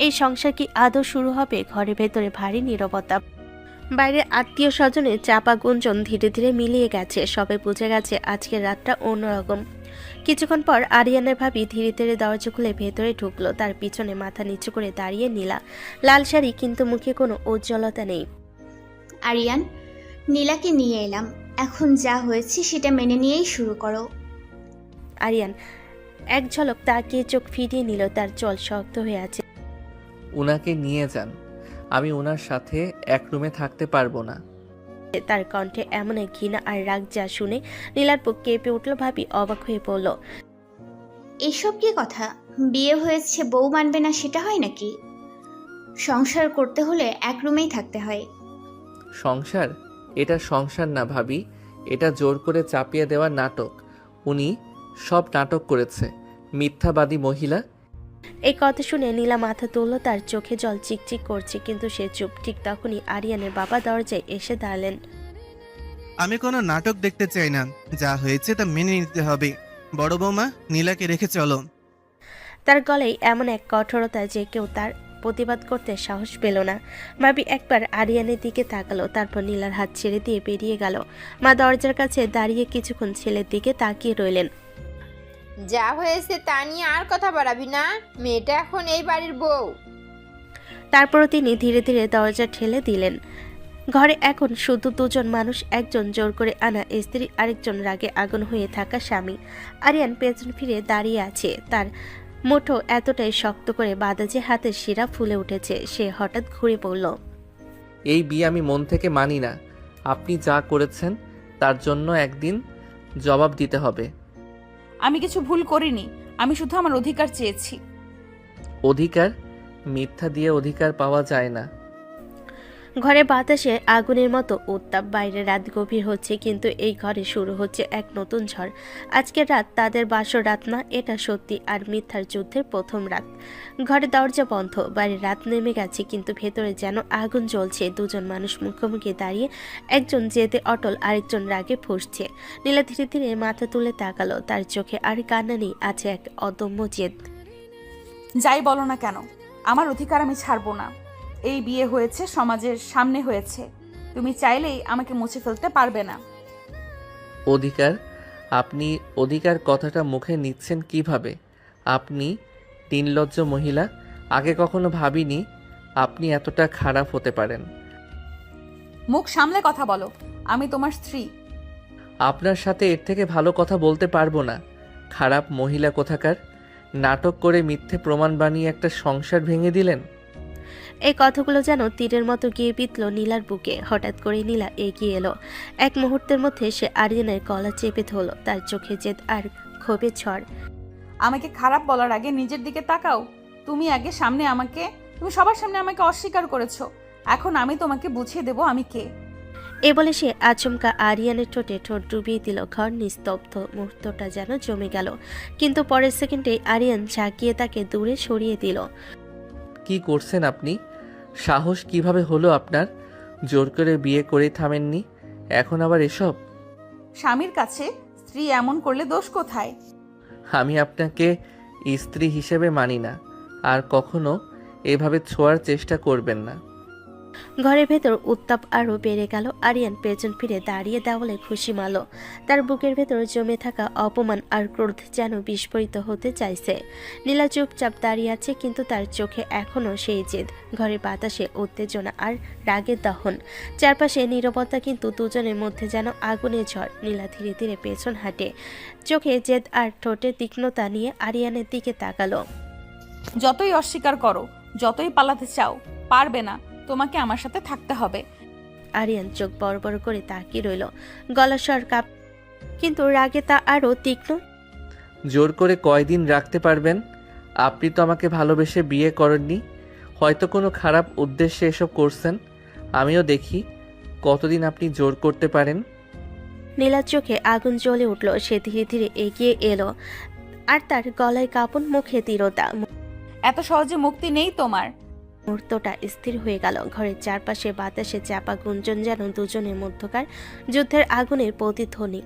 এই সংসার কি আদৌ শুরু হবে? ঘরের ভেতরে ভারী নীরবতা। বাইরের আত্মীয় স্বজনের চাপা গুঞ্জন ধীরে ধীরে মিলিয়ে গেছে। সবে বুঝে গেছে আজকের রাতটা অন্যরকম। কিছুক্ষণ পর আরিয়ানের ভাবি ধীরে ধীরে দরজা খুলে ভেতরে ঢুকলো। তার পিছনে মাথা নিচু করে দাঁড়িয়ে নীলা, লাল শাড়ি কিন্তু মুখে কোনো উজ্জ্বলতা নেই। আরিয়ান, নীলাকে নিয়ে এলাম, এখন যা হয়েছে সেটা মেনে নিয়েই শুরু করো। আরিয়ান এক ঝলক তাকিয়ে চোখ ফিরিয়ে নিল। তার চল শক্ত হয়ে আছে। উনাকে নিয়ে যান, আমি ওনার সাথে এক রুমে থাকতে পারবো না। তার কণ্ঠে এমন এক ঘৃণা আর রাগ যা শুনে নীলার বুক কেঁপে উঠল। ভাবি অবাক হয়ে পড়ল। এসব কি কথা? বিয়ে হয়েছে, বউ মানবে না সেটা হয় নাকি? সংসার করতে হলে এক রুমেই থাকতে হয়। সংসার? এটা সংসার না ভাবি, এটা জোর করে চাপিয়ে দেওয়ার নাটক। উনি সব নাটক করেছে, মিথ্যাবাদী মহিলা। এই কথা শুনে নীলা মাথা তুলল। তার চোখে জল চিকচিক করছে, কিন্তু সে চুপ। ঠিক তখনই আরিয়ানের বাবা দরজায় এসে দাঁড়ালেন। আমি কোনো নাটক দেখতে চাই না, যা হয়েছে তা মেনে নিতে হবে। বড় বৌমা, নীলাকে রেখে চলো। তার গলায় এমন এক কঠোরতা যে কেউ তার প্রতিবাদ করতে সাহস পেল না। ভাবি একবার আরিয়ানের দিকে তাকালো, তারপর নীলার হাত ছেড়ে দিয়ে বেরিয়ে গেল। মা দরজার কাছে দাঁড়িয়ে কিছুক্ষণ ছেলের দিকে তাকিয়ে রইলেন। যা হয়েছে তা নিয়ে আর কথা বাড়াবি না, মেয়েটা এখন এই বাড়ির বউ। তারপরও তিনি ধীরে ধীরে দরজা ঠেলে দিলেন। ঘরে এখন শুধু দুজন মানুষ, একজন জোর করে আনা স্ত্রী, আরেকজন রাগে আগুন হয়ে থাকা স্বামী। আরিয়ান পেছন ফিরে দাঁড়িয়ে আছে। তার মুঠো এতটাই শক্ত করে বাঁধা যে হাতের শিরা ফুলে উঠেছে। সে হঠাৎ ঘুরে পড়ল। এই বিয়ে আমি মন থেকে মানি না। আপনি যা করেছেন তার জন্য একদিন জবাব দিতে হবে। আমি কিছু ভুল করিনি, আমি শুধু আমার অধিকার চেয়েছি। অধিকার? মিথ্যা দিয়ে অধিকার পাওয়া যায় না। ঘরে বাতাসে আগুনের মতো উত্তাপ। বাইরে রাত গভীর হচ্ছে, কিন্তু এই ঘরে শুরু হচ্ছে এক নতুন ঝড়। আজকের রাত তাদের বাসর রাত না, এটা সত্যি আর মিথ্যার যুদ্ধের প্রথম রাত। ঘরে দরজা বন্ধ, বাইরে রাত নেমে গেছে, কিন্তু ভেতরে যেন আগুন জ্বলছে। দুজন মানুষ মুখোমুখি দাঁড়িয়ে, একজন জেদে অটল, আরেকজন রাগে ফুঁসছে। নীলা ধীরে ধীরে মাথা তুলে তাকালো। তার চোখে আর কান্না নেই, আছে এক অদম্য জেদ। যাই বলো না কেন, আমার অধিকার আমি ছাড়বো না। এই বিয়ে হয়েছে সমাজের সামনে হয়েছে, তুমি চাইলেই আমাকে মুছে ফেলতে পারবে না। অধিকার? আপনি অধিকার কথাটা মুখে নিচ্ছেন কিভাবে? আপনি নির্লজ্জ মহিলা। আগে কখনো ভাবিনি আপনি এতটা খারাপ হতে পারেন। মুখ সামলে কথা বলো, আমি তোমার স্ত্রী। আপনার সাথে এর থেকে ভালো কথা বলতে পারবো না। খারাপ মহিলা কোথাকার! নাটক করে মিথ্যে প্রমাণ বানিয়ে একটা সংসার ভেঙে দিলেন। এই কথাগুলো যেন তীরের মতো গিয়ে বিঁধল নীলার বুকে। হঠাৎ করে নীলা এগিয়ে এলো। এক মুহূর্তের মধ্যে সে আরিয়ানের গলা চেপে ধরল। তার চোখে জেদ আর ক্ষোভের ঝড়। আমাকে খারাপ বলার আগে নিজের দিকে তাকাও। তুমি আগে তুমি সবার সামনে আমাকে অস্বীকার করেছো, এখন আমি তোমাকে বুঝিয়ে দেব আমি কে। এ বলে সে আচমকা আরিয়ানের ঠোঁটে ঠোঁট ডুবিয়ে দিল। ঘর নিস্তব্ধ, মুহূর্তটা যেন জমে গেল। কিন্তু পরের সেকেন্ডে আরিয়ান ঝাঁকিয়ে তাকে দূরে সরিয়ে দিল। কি করছেন আপনি? সাহস কিভাবে হলো আপনার? জোর করে বিয়ে করে থামেননি, এখন আবার এসব? স্বামীর কাছে স্ত্রী এমন করলে দোষ কোথায়? আমি আপনাকে স্ত্রী হিসেবে মানি না, আর কখনো এভাবে ছোঁয়ার চেষ্টা করবেন না। ঘরের ভেতর উত্তাপ আরও বেড়ে গেল। আরিয়ান পেছন ফিরে দাঁড়িয়ে দেওয়ালে খুশি মারল। তার বুকের ভেতর জমে থাকা অপমান আর ক্রোধ যেন বিস্ফোরিত হতে চাইছে। নীলা চুপচাপ দাঁড়িয়ে আছে, কিন্তু তার চোখে এখনও সেই জেদ। ঘরের বাতাসে উত্তেজনা আর রাগের দহন। চারপাশে নীরবতা, কিন্তু দুজনের মধ্যে যেন আগুনের ঝড়। নীলা ধীরে ধীরে পেছন হাঁটে, চোখে জেদ আর ঠোঁটে তীক্ষ্ণতা নিয়ে আরিয়ানের দিকে তাকালো। যতই অস্বীকার করো, যতই পালাতে চাও, পারবে না, তোমাকে আমার সাথে থাকতে হবে। আরিয়ান চোখ বড় বড় করে তাকিয়ে রইল। গলার স্বর কাঁপ, কিন্তু রাগে তা আরও তীক্ষ্ণ। জোর করে কয়দিন রাখতে পারবেন? আপনি তো আমাকে ভালোবেসে বিয়ে করেননি, হয়তো কোনো খারাপ উদ্দেশ্যে এসব করছেন। আমিও দেখি কতদিন আপনি জোর করতে পারেন। নীলার চোখে আগুন জ্বলে উঠল। সে ধীরে ধীরে এগিয়ে এলো। আর তার গলায় কাঁপন, মুখে দৃঢ়তা। এত সহজে মুক্তি নেই তোমার। মুহূর্তটা স্থির হয়ে গেল। ঘরের চারপাশে বাতাসে চাপা গুঞ্জন যেন দুজনের মধ্যকার যুদ্ধের আগুনের প্রতিধ্বনি।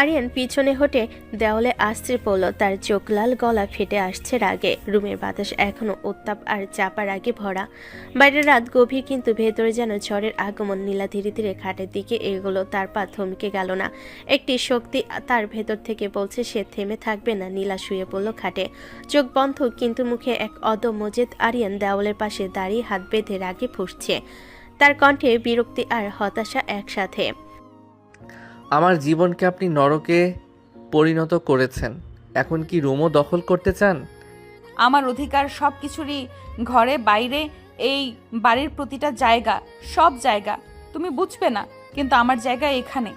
আরিয়ান পিছনে হটে দেওয়ালে আশ্রে পড়ল, তার চোখ লাল, গলা ফেটে আসছে রাগে। রুমের বাতাস এখনো উত্তাপ আর চাপা রাগে ভরা। বাইরের রাত গভীর, কিন্তু ভেতরে যেন ঝড়ের আগমন। নীলা ধীরে ধীরে খাটের দিকে এগোলো, তার পা থমকে গেল না। একটি শক্তি তার ভেতর থেকে বলছে সে থেমে থাকবে না। নীলা শুয়ে পড়ল খাটে, চোখ বন্ধ, কিন্তু মুখে এক অদম্য জেদ। আরিয়ান দেওয়ালের পাশে দাঁড়িয়ে হাত বেঁধে রাগে ফুঁসছে, তার কণ্ঠে বিরক্তি আর হতাশা একসাথে। আমার জীবনকে আপনি নরকে পরিণত করেছেন, এখন কি রুমও দখল করতে চান? আমার অধিকার সব কিছুরই, ঘরে বাইরে, এই বাড়ির প্রতিটা জায়গা, সব জায়গা। তুমি বুঝবে না, কিন্তু আমার জায়গা এখানে।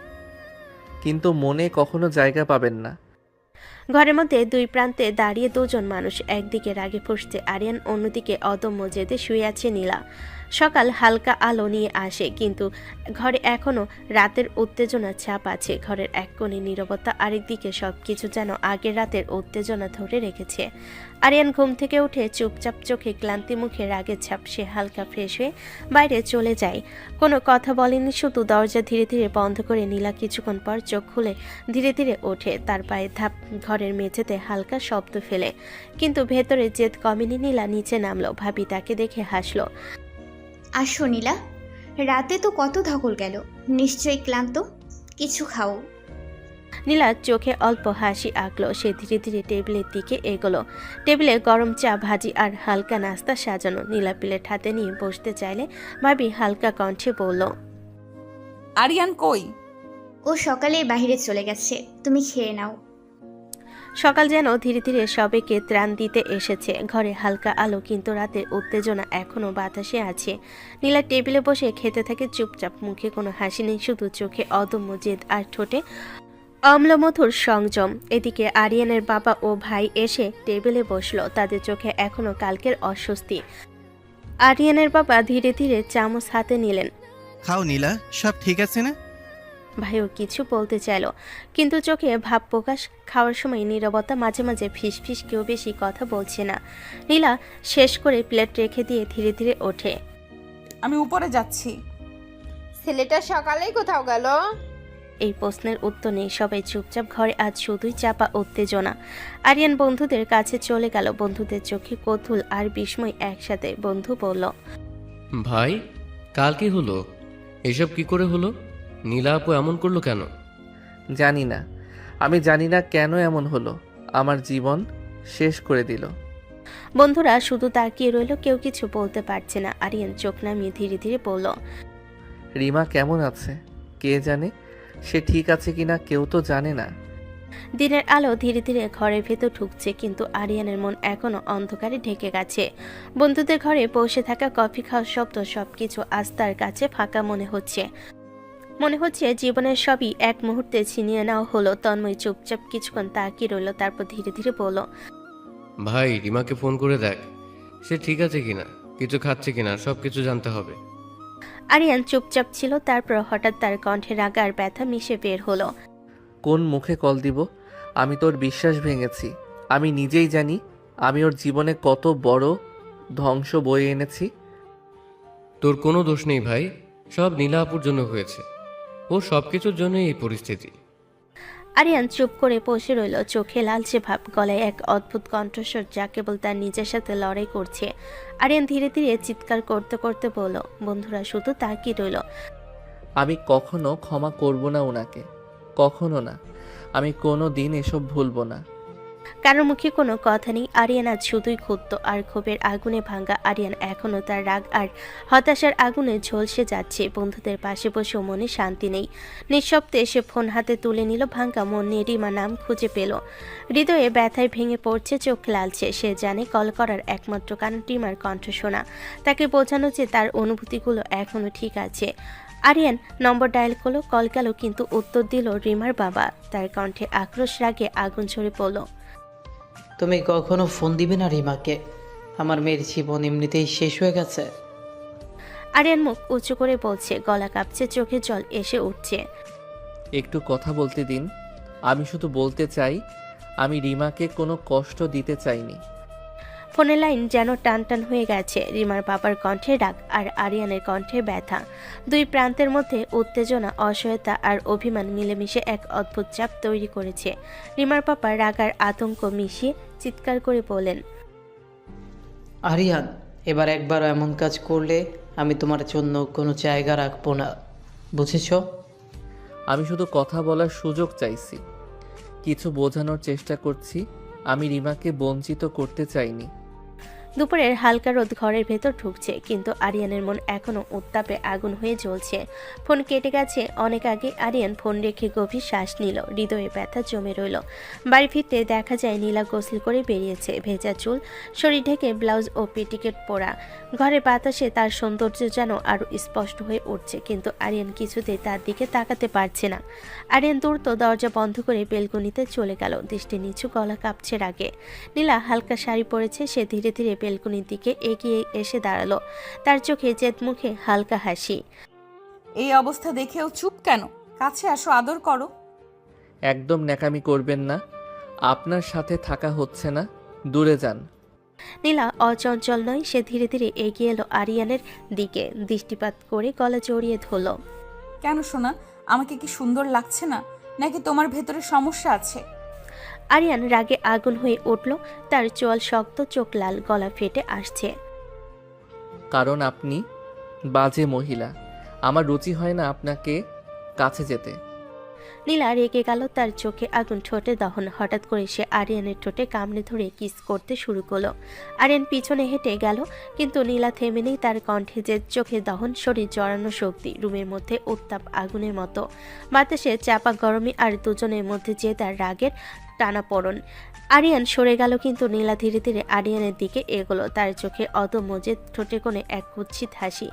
কিন্তু মনে কখনো জায়গা পাবেন না। ঘরের মধ্যে দুই প্রান্তে দাঁড়িয়ে দুজন মানুষ, একদিকে রাগে ফুঁসছে আরিয়ান, অন্যদিকে অদম্য জেদে শুয়ে আছে নীলা। সকাল হালকা আলো নিয়ে আসে, কিন্তু ঘরে এখনো রাতের উত্তেজনা ছাপ আছে। ঘরের এক কোণে নীরবতা, আরেকদিকে সবকিছু যেন আগের রাতের উত্তেজনা ধরে রেখেছে। আরিয়ান ঘুম থেকে উঠে চুপচাপ, চোখে ক্লান্তি, মুখে রাগের ছাপ। সে হালকা ফ্রেশ হয়ে বাইরে চলে যায়, কোনো কথা বলেনি, শুধু দরজা ধীরে ধীরে বন্ধ করে। নীলা কিছুক্ষণ পর চোখ খুলে ধীরে ধীরে ওঠে, তার পায়ে ধাপ। ঘরের মেঝেতে হালকা শব্দ ফেলে, কিন্তু ভেতরে জেদ কমেনি। নীলা নিচে নামলো, ভাবি তাকে দেখে হাসলো। আসো নীলা, রাতে তো কত ধকল গেল, নিশ্চয়ই ক্লান্ত, কিছু খাও। নীলার চোখে অল্প হাসি আঁকলো, সে ধীরে ধীরে টেবিলের দিকে এগোলো। টেবিলে গরম চা, ভাজি আর হালকা নাস্তা সাজানো। নীলা প্লেট হাতে নিয়ে বসতে চাইলে ভাবি হালকা কণ্ঠে বলল, আরিয়ান কই? ও সকালে বাইরে চলে গেছে, তুমি খেয়ে নাও। সকাল যেন ধীরে ধীরে সবাইকে ত্রাণ দিতে এসেছে। ঘরে হালকা আলো, কিন্তু রাতের উত্তেজনা এখনো বাতাসে আছে। নীলা টেবিলে বসে খেতে থাকে চুপচাপ, মুখে কোনো হাসি নেই, শুধু চোখে অদম্য জেদ আর ঠোঁটে অম্লমধুর সংযম। এদিকে আরিয়ানের বাবা ও ভাই এসে টেবিলে বসলো, তাদের চোখে এখনো কালকের অস্বস্তি। আরিয়ানের বাবা ধীরে ধীরে চামচ হাতে নিলেন। খাও নীলা, সব ঠিক আছে না? ভাইও কিছু বলতে চাইল, কিন্তু চোখে ভাব প্রকাশ। খাওয়ার সময় নীরবতা, মাঝে মাঝে ফিস ফিস, কেউ বেশি কথা বলছে না। নীলা শেষ করে প্লেট রেখে দিয়ে ধীরে ধীরে ওঠে। আমি উপরে যাচ্ছি। ছেলেটা সকালেই কোথাও গেল? এই প্রশ্নের উত্তর নেই, সবাই চুপচাপ। ঘরে আজ শুধুই চাপা উত্তেজনা। আরিয়ান বন্ধুদের কাছে চলে গেল, বন্ধুদের চোখে কৌতূহল আর বিস্ময় একসাথে। বন্ধু বলল, ভাই কাল কি হলো? এসব কি করে হলো? নীলা আপু এমন করলো কেন? জানি না, আমি জানি না কেন এমন হলো, আমার জীবন শেষ করে দিল। বন্ধুরা শুধু তাকিয়ে রইল, কেউ কিছু বলতে পারছে না। আরিয়ান চোখ নামিয়ে ধীরে ধীরে বলল, রিমা কেমন আছে কে জানে, সে ঠিক আছে কিনা কেউ তো জানে না। দিনের আলো ধীরে ধীরে ঘরের ভেতর ঢুকছে, কিন্তু আরিয়ানের মন এখনো অন্ধকারে ঢেকে গেছে। বন্ধুদের ঘরে বসে থাকা, কফি খাওয়ার শব্দ, সবকিছু আজ তার কাছে ফাঁকা মনে হচ্ছে। জীবনের সবই এক মুহূর্তে ছিনিয়ে নেওয়া হলো। তন্ময় চুপচাপ কিছুক্ষণ তাকিয়ে রইল, তারপর ধীরে ধীরে বলল, ভাই রিমাকে ফোন করে দেখ, সে ঠিক আছে কিনা, কিছু খাচ্ছে কিনা, সবকিছু জানতে হবে। আরিয়ান চুপচাপ ছিল, তারপর হঠাৎ তার কণ্ঠে রাগ আর ব্যথা মিশে বের হলো। কোন মুখে কল দিব? আমি তোর বিশ্বাস ভেঙেছি। আমি নিজেই জানি আমি ওর জীবনে কত বড় ধ্বংস বয়ে এনেছি। তোর কোনো দোষ নেই ভাই, সব নীলা আপুর জন্য হয়েছে, ও সবকিছুর জন্যই এই পরিস্থিতি। আরিয়ান চুপ করে বসে রইল, চোখে লালচে ভাব, গলায় এক অদ্ভুত কণ্ঠস্বর যা কেবল তার নিজের সাথে লড়াই করছে। আরিয়ান ধীরে ধীরে চিৎকার করতে করতে বলল। বন্ধুরা শুধু তাকিয়ে রইল। আমি কখনো ক্ষমা করব না ওনাকে, কখনো না। আমি কোনো দিন এসব ভুলবো না। কারোর মুখে কোনো কথা নেই। আরিয়ান আজ শুধুই ক্ষুব্ধ আর ক্ষোভের আগুনে ভাঙ্গা। আরিয়ান এখনো তার রাগ আর হতাশার আগুনে ঝলসে যাচ্ছে। বন্ধুদের পাশে বসেও মনে শান্তি নেই। নিঃশব্দে সে ফোন হাতে তুলে নিল, ভাঙ্গা মন নিয়ে রিমা নাম খুঁজে পেল। হৃদয়ে ব্যথায় ভেঙে পড়ছে, চোখ লালছে। সে জানে কল করার একমাত্র কারণ রিমার কণ্ঠ শোনা, তাকে বোঝানো যে তার অনুভূতিগুলো এখনো ঠিক আছে। আরিয়ান নম্বর ডায়াল করলো, কল গেল, কিন্তু উত্তর দিল রিমার বাবা। তার কণ্ঠে আক্রোশ, রাগে আগুন ঝরে পড়ল। তুমি কখনো ফোন দিবে না রিমাকে? আমার মেয়ের জীবন এমনিতেই শেষ হয়ে গেছে। আরিয়ান মুখ উঁচু করে বলছে, গলা কাঁপছে, চোখে জল এসে উঠছে। একটু কথা বলতে দিন। আমি শুধু বলতে চাই আমি রিমাকে কোনো কষ্ট দিতে চাইনি। ফোনের লাইন যেন টান টান হয়ে গেছে। রিমার বাবার কণ্ঠে রাগ আর আরিয়ানের কণ্ঠে ব্যথা। দুই প্রান্তের মধ্যে উত্তেজনা, অসহায়তা আর অভিমান মিলেমিশে এক অদ্ভুত চাপ তৈরি করেছে। রিমার পাপা রাগ আর আতঙ্ক মিশিয়ে চিৎকার করে বলেন, আরিয়ান, এবার একবার এমন কাজ করলে আমি তোমার জন্য কোনো জায়গা রাখবো না, বুঝেছো? আমি শুধু কথা বলার সুযোগ চাইছি, কিছু বোঝানোর চেষ্টা করছি। আমি রিমাকে বঞ্চিত করতে চাইনি। দুপুরের হালকা রোদ ঘরের ভেতর ঢুকছে, কিন্তু আরিয়ানের মন এখনো উত্তাপে আগুন হয়ে জ্বলছে। ফোন কেটে গেছে অনেক আগে। আরিয়ান ফোন রেখে গভীর শ্বাস নিল। হৃদয়ে ব্যথা জমে রইল। বাড়ি ফিরতে দেখা যায় নীলা গোসল করে বেরিয়েছে, ভেজা চুল, শরীর ঢেকে ব্লাউজ ও পেটিকেট পরা। ঘরের বাতাসে তার সৌন্দর্য যেন আরো স্পষ্ট হয়ে উঠছে, কিন্তু আরিয়ান কিছুতেই তার দিকে তাকাতে পারছে না। আরিয়ান দ্রুত দরজা বন্ধ করে বেলকনিতে চলে গেল। দৃষ্টি নিচু, গলা কাঁপছে রাগে। নীলা হালকা শাড়ি পরেছে। সে ধীরে ধীরে বেলকনির দিকে এগিয়ে এসে দাঁড়ালো। তার চোখে জেদ, মুখে হালকা হাসি। এই অবস্থা দেখেও চুপ কেন? কাছে আসো, আদর করো। একদম ন্যাকামি করবেন না, আপনার সাথে থাকা হচ্ছে না, দূরে যান। নীলা অচঞ্চল নয়। সে ধীরে ধীরে এগিয়ে এলো আরিয়ানের দিকে, দৃষ্টিপাত করে গলা জড়িয়ে ধরল। কেন সোনা, আমাকে কি সুন্দর লাগছে না, নাকি তোমার ভেতরে সমস্যা আছে? আরিয়ান রাগে আগুন হয়ে উঠল। তার চোয়াল শক্ত, চোখ লাল, গলা ফেটে আসছে। কারণ আপনি বাজে মহিলা, আমার রুচি হয় না আপনাকে কাছে যেতে। নীলা রেগে গেল। তার চোখে আগুন, ঠোঁটে দহন। হঠাৎ করে সে আরিয়ানের ঠোঁটে কামড়ে ধরে কিস করতে শুরু করলো। আরিয়ান পিছনে হেঁটে গেল, কিন্তু নীলা থেমে নেই। তার কণ্ঠে যে চোখে দহন, শরীর জড়ানো শক্তি, রুমের মধ্যে উত্তাপ আগুনের মতো। বাতাসে চাপা গরমে আর দুজনের মধ্যে যে তার রাগের টানাপোড়েন। আরিয়ান সরে গেল, কিন্তু নীলা ধীরে ধীরে আরিয়ানের দিকে এগোলো। তার চোখে অদম্য জেদ, ঠোঁটে কোণে এক কুৎসিত হাসি।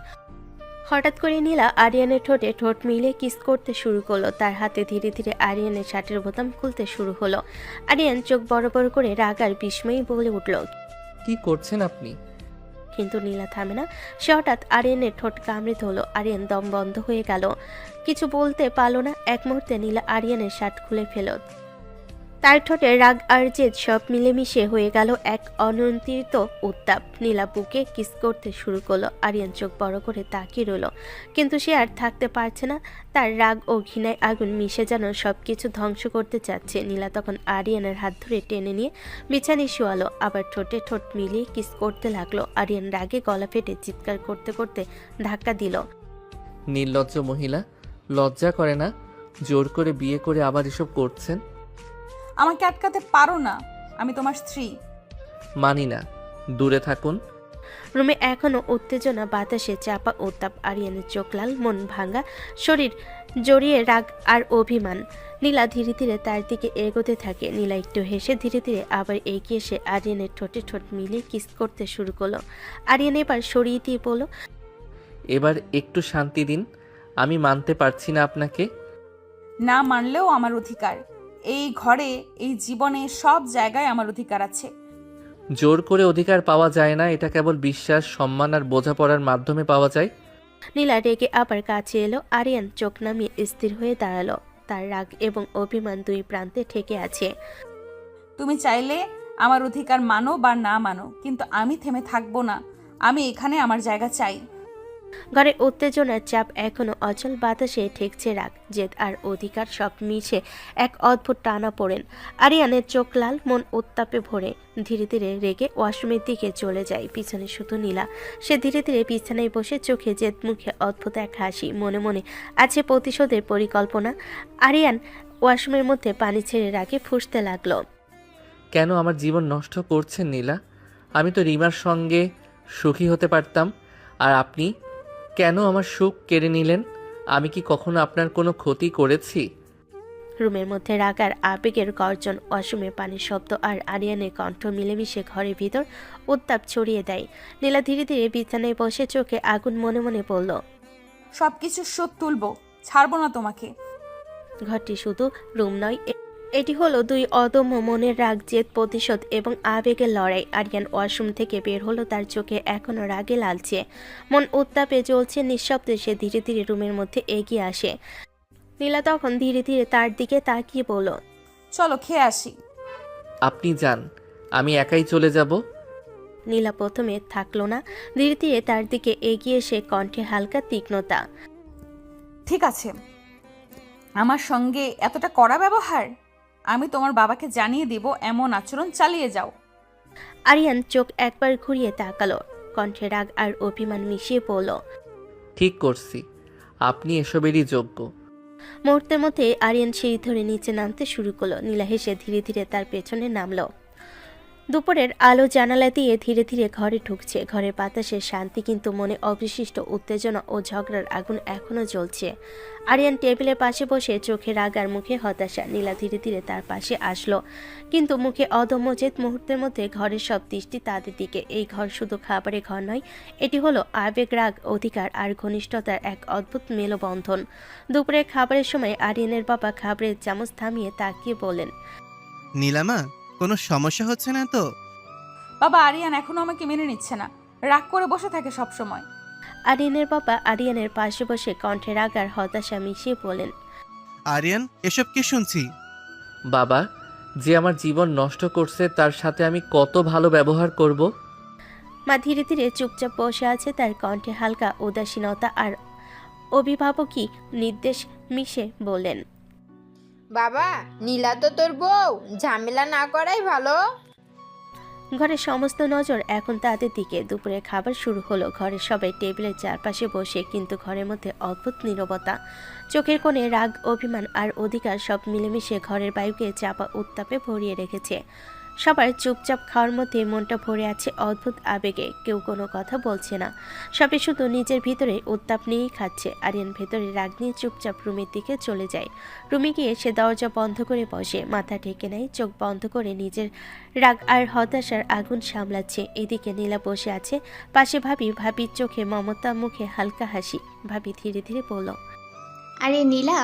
হঠাৎ করে নীলা আরিয়ানের ঠোঁটে ঠোঁট মিলে কিস করতে শুরু করলো। তার হাতে ধীরে ধীরে আরিয়ানের শার্টের বোতাম খুলতে শুরু হলো। আরিয়ান চোখ বড় বড় করে রাগ আর বিস্ময়ে বলে উঠল, কি করছেন আপনি? কিন্তু নীলা থামে না। সে হঠাৎ আরিয়ানের ঠোঁট কামড়ে ধরল। আরিয়ান দম বন্ধ হয়ে গেল, কিছু বলতে পারল না। এক মুহূর্তে নীলা আরিয়ানের শার্ট খুলে ফেল। তার ঠোঁটে রাগ আর জেদ সব মিলেমিশে হয়ে গেল এক অনিয়ন্ত্রিত উত্তাপ। নীলা বুকে কিস করতে শুরু করলো। আরিয়ান চোখ বড় করে তাকিয়ে রইল, কিন্তু সে আর থাকতে পারছে না। তার রাগ ও ঘৃণায় আগুন মিশে যেন সবকিছু ধ্বংস করতে চাচ্ছে। নীলা তখন আরিয়ানের হাত ধরে টেনে নিয়ে বিছানায় শোয়ালো, আবার ঠোঁটে ঠোঁট মিলিয়ে কিস করতে লাগলো। আরিয়ান রাগে গলা ফেটে চিৎকার করতে করতে ধাক্কা দিল। নির্লজ্জ মহিলা, লজ্জা করে না? জোর করে বিয়ে করে আবার এসব করছেন। আমাকে আটকাতে পারো না, আমি তোমার স্ত্রী। মানি না, দূরে থাকুন। রুমে এখনো উত্তেজনা, বাতাসে চাপা উত্তাপ। আরিয়ানের চোখ লাল, মন ভাঙা, শরীর জড়িয়ে রাগ আর অভিমান। নীলা ধীরে ধীরে তার দিকে এগোতে থাকে। নীলা একটু হেসে ধীরে ধীরে আবার এগিয়ে এসে আরিয়ানের ঠোঁটে ঠোঁট মিলিয়ে কিস করতে শুরু করলো। আরিয়ান এবার সরিয়ে দিয়ে বলল, এবার একটু শান্তি দিন, আমি মানতে পারছি না আপনাকে। না মানলেও আমার অধিকার। এই ঘরে, এই জীবনে, সব জায়গায় আমার অধিকার আছে। জোর করে অধিকার পাওয়া যায় না, এটা কেবল বিশ্বাস, সম্মান আর বোঝাপড়ার মাধ্যমে পাওয়া যায়। নীলা রেগে আবার কাছে এলো। আরিয়ান চোখ নামিয়ে স্থির হয়ে দাঁড়ালো। তার রাগ এবং অভিমান দুই প্রান্তে ঠেকে আছে। তুমি চাইলে আমার অধিকার মানো বা না মানো, কিন্তু আমি থেমে থাকবো না। আমি এখানে আমার জায়গা চাই। ঘরে উত্তেজনার চাপ এখনো অচল। বাতাসে ঠেকছে রাগ, জেদ আর অধিকার সব মিশে এক অদ্ভুত টানা পড়েন। আরিয়ানের চোখ লাল, মন উত্তাপে ভরে। ধীরে ধীরে রেগে ওয়াশরুমের দিকে চলে যায়। পিছনে শুধু নীলা। সে ধীরে ধীরে বিছানায় বসে, চোখে জেদ, মুখে অদ্ভুত এক হাসি। মনে মনে আছে প্রতিশোধের পরিকল্পনা। আরিয়ান ওয়াশরুমের মধ্যে পানি ছেড়ে রাগে ফুঁসতে লাগলো। কেন আমার জীবন নষ্ট করছেন নীলা? আমি তো রিমার সঙ্গে সুখী হতে পারতাম, আর আপনি কেন আমার সুখ কেড়ে নিলেন? আমি কি কখনো আপনার কোনো ক্ষতি করেছি? রুমের মধ্যে রাগ আর আবেগের গর্জন, ওয়াশরুমে পানির শব্দ আর আরিয়ানের কণ্ঠ মিলেমিশে ঘরের ভিতর উত্তাপ ছড়িয়ে দেয়। নীলা ধীরে ধীরে বিছানায় বসে চোখে আগুন, মনে মনে বলল, সবকিছু শোধ তুলবো, ছাড়বো না তোমাকে। ঘরটি শুধু রুম নয়, এটি হলো দুই অদম্য মনের রাগ, জেদ, প্রতিশোধ এবং আবেগের লড়াই। আরিয়ান ওয়াশরুম থেকে বের হলো। তার চোখে এখনো রাগে লালছে, মন উত্তাপে জ্বলছে। নিঃশব্দে সে ধীরে ধীরে রুমের মধ্যে এগিয়ে আসে। নীলা তখন ধীরে ধীরে তার দিকে তাকিয়ে বলল, চলো খেয়ে আসি। আপনি যান, আমি একাই চলে যাব। নীলা প্রথমে থাকলো না, ধীরে ধীরে তার দিকে এগিয়ে এসে কণ্ঠে হালকা তীক্ষ্ণতা। ঠিক আছে, আমার সঙ্গে এতটা কড়া ব্যবহার? আমি তোমার বাবাকে জানিয়ে দিব, এমন আচরণ চালিয়ে যাও। আরিয়ান চোখ একবার ঘুরিয়ে তাকালো, কণ্ঠে রাগ আর অভিমান মিশিয়ে পড়ল। ঠিক করছি, আপনি এসবেরই যোগ্য। মুহূর্তের মধ্যে আরিয়ান সিঁড়ি ধরে নিচে নামতে শুরু করলো। নীলা হেসে ধীরে ধীরে তার পেছনে নামলো। দুপুরের আলো জানালা দিয়ে ধীরে ধীরে ঘরে ঢুকছে। ঘরের বাতাসে শান্তি, কিন্তু মনে অবিশিষ্ট উত্তেজনা ও ঝগড়ার আগুন এখনো জ্বলছে। আরিয়ান টেবিলের পাশে বসে, চোখে রাগ আর মুখে হতাশা। নীলা ধীরে ধীরে তার পাশে আসলো, কিন্তু মুখে অদম্য জেদ। মুহূর্তের মধ্যে ঘরের সব দৃষ্টি তাদের দিকে। এই ঘর শুধু খাবারের ঘর নয়, এটি হলো আবেগ, রাগ, অধিকার আর ঘনিষ্ঠতার এক অদ্ভুত মেলবন্ধন। দুপুরের খাবারের সময় আরিয়ানের বাবা খাবারের চামচ থামিয়ে তাকিয়ে বলেন, নীলামা, কোনো সমস্যা হচ্ছে না তো? বাবা, আরিয়ান এখনো আমাকে মেনে নিচ্ছে না, রাগ করে বসে থাকে সব সময়। আরিয়ানের বাবা আরিয়ানের পাশে বসে কণ্ঠে রাগ আর হতাশা মিশিয়ে বলেন, আরিয়ান, এসব কি শুনছি? বাবা, যে আমার জীবন নষ্ট করছে তার সাথে আমি কত ভালো ব্যবহার করব। মা ধীরে ধীরে চুপচাপ বসে আছে, তার কণ্ঠে হালকা উদাসীনতা আর অভিভাবকী নির্দেশ মিশে বললেন, বাবা, নীলা তো তোর বউ, ঝামেলা না করাই ভালো। ঘরের সমস্ত নজর এখন তাদের দিকে। দুপুরে খাবার শুরু হলো। ঘরের সবাই টেবিলের চারপাশে বসে, কিন্তু ঘরের মধ্যে অদ্ভুত নীরবতা। চোখের কোণে রাগ, অভিমান আর অধিকার সব মিলেমিশে ঘরের বায়ুকে চাপা উত্তাপে ভরিয়ে রেখেছে। সবার চুপচাপ খাওয়ার মধ্যে মনটা ভরে আছে অদ্ভুত আবেগে। কেউ কোনো কথা বলছে না, সবাই শুধু নিজের ভিতরে উত্তাপ নিয়েই খাচ্ছে। আরিয়ান ভেতরে রাগ নিয়ে চুপচাপ রুমের দিকে চলে যায়। রুমে গিয়ে সে দরজা বন্ধ করে বসে, মাথা ঢেকে নেয়, চোখ বন্ধ করে নিজের রাগ আর হতাশার আগুন সামলাচ্ছে। এদিকে নীলা বসে আছে পাশে। ভাবির চোখে মমতা, মুখে হালকা হাসি। ভাবি ধীরে ধীরে বলল, আরে নীলা,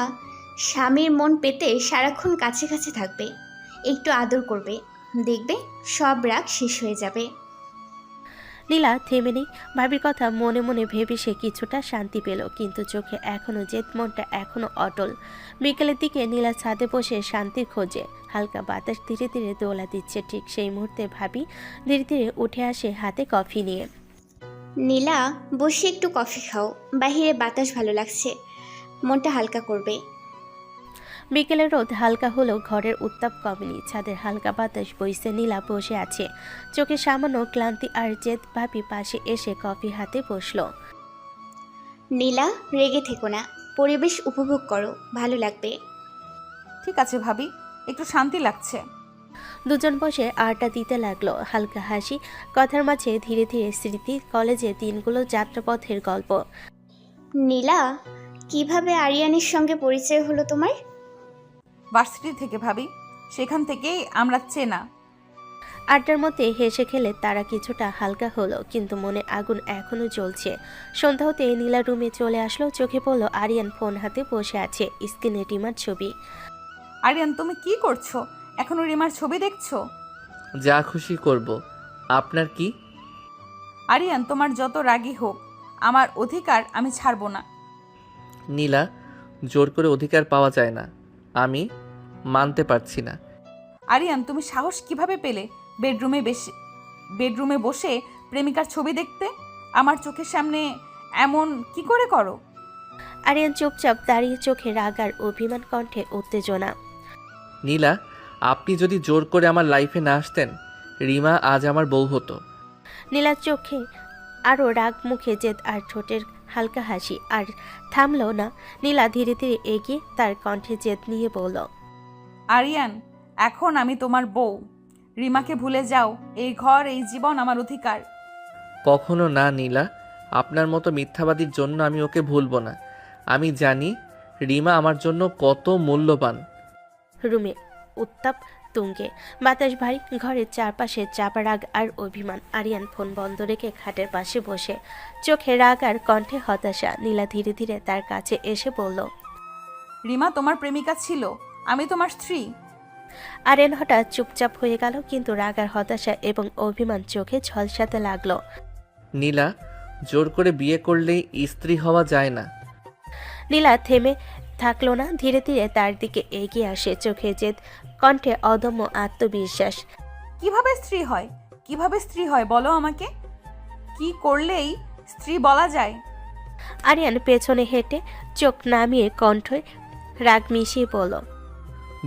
স্বামীর মন পেতে সারাক্ষণ কাছে কাছে থাকবে, একটু আদর করবে, দেখবে সব রাগ শেষ হয়ে যাবে। নীলা থেমে নেই। ভাবির কথা মনে মনে ভেবে সে কিছুটা শান্তি পেল, কিন্তু চোখে এখনো জেদ, মনটা এখনো অটল। বিকেলের দিকে নীলা ছাদে বসে শান্তির খোঁজে। হালকা বাতাস ধীরে ধীরে দোলা দিচ্ছে। ঠিক সেই মুহূর্তে ভাবি ধীরে ধীরে উঠে আসে হাতে কফি নিয়ে। নীলা, বসে একটু কফি খাও, বাহিরে বাতাস ভালো লাগছে, মনটা হালকা করবে। বিকেলের রোদ হালকা হলেও ঘরের উত্তাপ কমেনি। ছাদের হালকা বাতাস বইছে। নীলা বসে আছে, চোখে সামান্য ক্লান্তি আর জেদ। ভাবি পাশে এসে কফি হাতে বসলো। নীলা, রেগে থেকো না, পরিবেশ উপভোগ করো, ভালো লাগবে। ঠিক আছে ভাবি, একটু শান্তি লাগছে। দুজন বসে আড্ডা দিতে লাগলো। হালকা হাসি, কথার মাঝে ধীরে ধীরে স্মৃতি, কলেজের দিনগুলো, যাত্রাপথের গল্প। নীলা, কিভাবে আরিয়ানের সঙ্গে পরিচয় হলো তোমার? ভার্সিটি থেকে ভাবি, সেখান থেকেই আমরা চেনা। আড্ডার মধ্যে হেসে খেলে তারা কিছুটা হালকা হলো, কিন্তু মনে আগুন এখনো জ্বলছে। সন্ধ্যা হতে নীলা রুমে চলে আসলো। চোখে পড়লো আরিয়ান ফোন হাতে বসে আছে, স্ক্রিনে রিমার ছবি। আরিয়ান, তুমি কি করছো? এখনো রিমার ছবি দেখছো? যা খুশি করব, আপনার কি? আরিয়ান, তোমার যত রাগই হোক, আমার অধিকার আমি ছাড়বো না। নীলা, জোর করে অধিকার পাওয়া যায় না, আমি মানতে পারছি না। আরিয়ান, তুমি সাহস কিভাবে পেলে বেডরুমে বসে প্রেমিকার ছবি দেখতে? আমার চোখের সামনে এমন কি করে করো? আরিয়ান চুপচাপ দাঁড়িয়ে, চোখে রাগ আর অভিমান, কণ্ঠে উত্তেজনা। নীলা, আপনি যদি জোর করে আমার লাইফে না আসতেন, রিমা আজ আমার বউ হতো। নীলার চোখে আরও রাগ, মুখে জেদ আর ঠোঁটের হালকা হাসি। আর থামলো না। নীলা ধীরে ধীরে এগিয়ে তার কণ্ঠে জেদ নিয়ে বলল, আরিয়ান, এখন আমি তোমার বউ। রিমাকে ভুলে যাও। এই ঘর, এই জীবন আমার অধিকার। কখনো না নীলা, আপনার মতো মিথ্যাবাদীর জন্য আমি ওকে ভুলবো না। আমি জানি রিমা আমার জন্য কত মূল্যবান। রুমে উত্তাপ তুঙ্গে, বাতাস ভারী। ঘরের চারপাশে চাপা রাগ আর অভিমান। আরিয়ান ফোন বন্ধ রেখে খাটের পাশে বসে, চোখে রাগ আর কণ্ঠে হতাশা। নীলা ধীরে ধীরে তার কাছে এসে বলল, রিমা তোমার প্রেমিকা ছিল, আমি তোমার স্ত্রী। আরিয়ান হঠাৎ চুপচাপ হয়ে গেল, কিন্তু রাগ আর হতাশা এবং অভিমান চোখে ঝলসাতে লাগলো। নীলা, জোর করে বিয়ে করলেই স্ত্রী হওয়া যায় না। নীলা থেমে থাকলো না, ধীরে ধীরে তার দিকে এগিয়ে আসে, চোখে জেদ, কণ্ঠে অদম্য আত্মবিশ্বাস। কিভাবে স্ত্রী হয়? কিভাবে স্ত্রী হয় বলো আমাকে? কি করলেই স্ত্রী বলা যায়? আরিয়ান পেছনে হেঁটে চোখ নামিয়ে কণ্ঠে রাগ মিশিয়ে বলল।